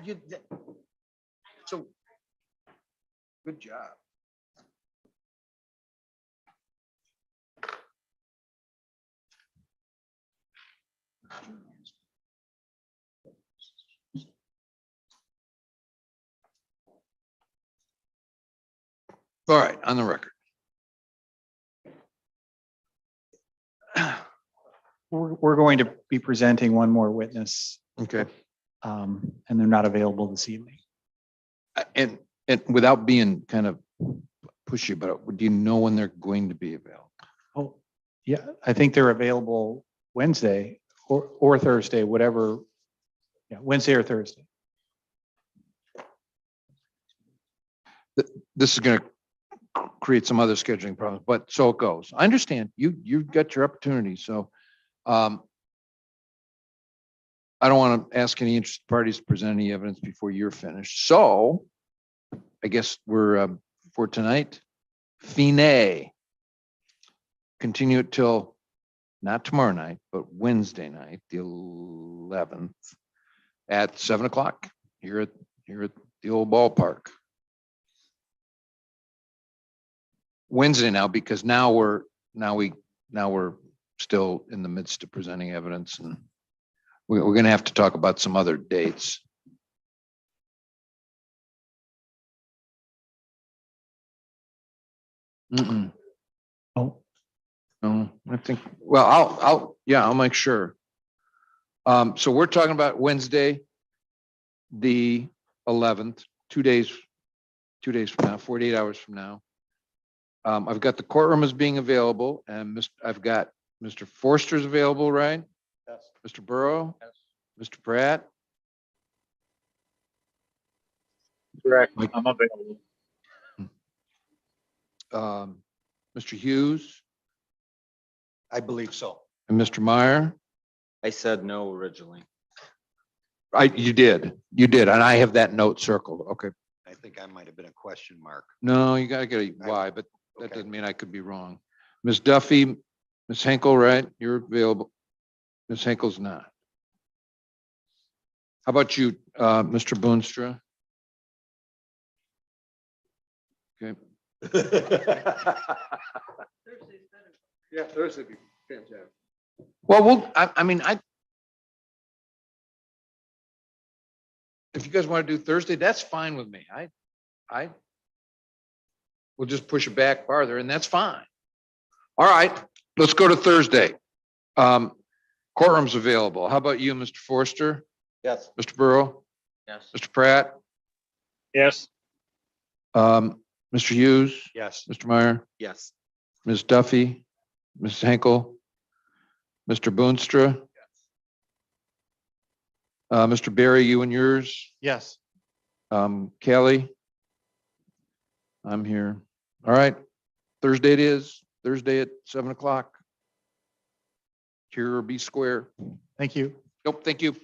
you, so, good job. All right, on the record.
We're going to be presenting one more witness,
Okay.
and they're not available this evening.
And without being kind of pushy, but do you know when they're going to be available?
Oh, yeah, I think they're available Wednesday or Thursday, whatever. Yeah, Wednesday or Thursday.
This is going to create some other scheduling problems, but so it goes. I understand you've got your opportunity. So I don't want to ask any interested parties to present any evidence before you're finished. So I guess we're for tonight, Fine. Continue it till not tomorrow night, but Wednesday night, the 11th at 7 o'clock here at the old ballpark. Wednesday now, because now we're still in the midst of presenting evidence, and we're going to have to talk about some other dates.
Oh,
No, I think, well, I'll make sure. So we're talking about Wednesday, the 11th, 2 days from now, 48 hours from now. I've got the courtroom as being available, and I've got Mr. Forster's available, right?
Yes.
Mr. Burrow?
Yes.
Mr. Pratt?
Correct.
Mike.
I'm available.
Mr. Hughes
I believe so.
and Mr. Meyer?
I said no originally.
You did, and I have that note circled. Okay.
I think I might have been a question mark.
No, you gotta get a
I-
Y, but that
okay.
doesn't mean I could be wrong. Ms. Duffy, Ms. Henkel, right? You're available. Ms. Henkel's not. How about you, Mr. Boonstra? Okay.
yeah, Thursday would be fantastic.
Well, if you guys want to do Thursday, that's fine with me. We'll just push it back farther, and that's fine. All right, let's go to Thursday. Courtroom's available. How about you, Mr. Forster?
Yes.
Mr. Burrow?
Yes.
Mr. Pratt?
Yes.
Mr. Hughes?
Yes.
Mr. Meyer?
Yes.
Ms. Duffy? Ms. Henkel? Mr. Boonstra? Mr. Barry, you and yours?
Yes.
Kelly? I'm here. All right, Thursday it is, Thursday at 7 o'clock. Here or be square.
Thank you.
Nope, thank you.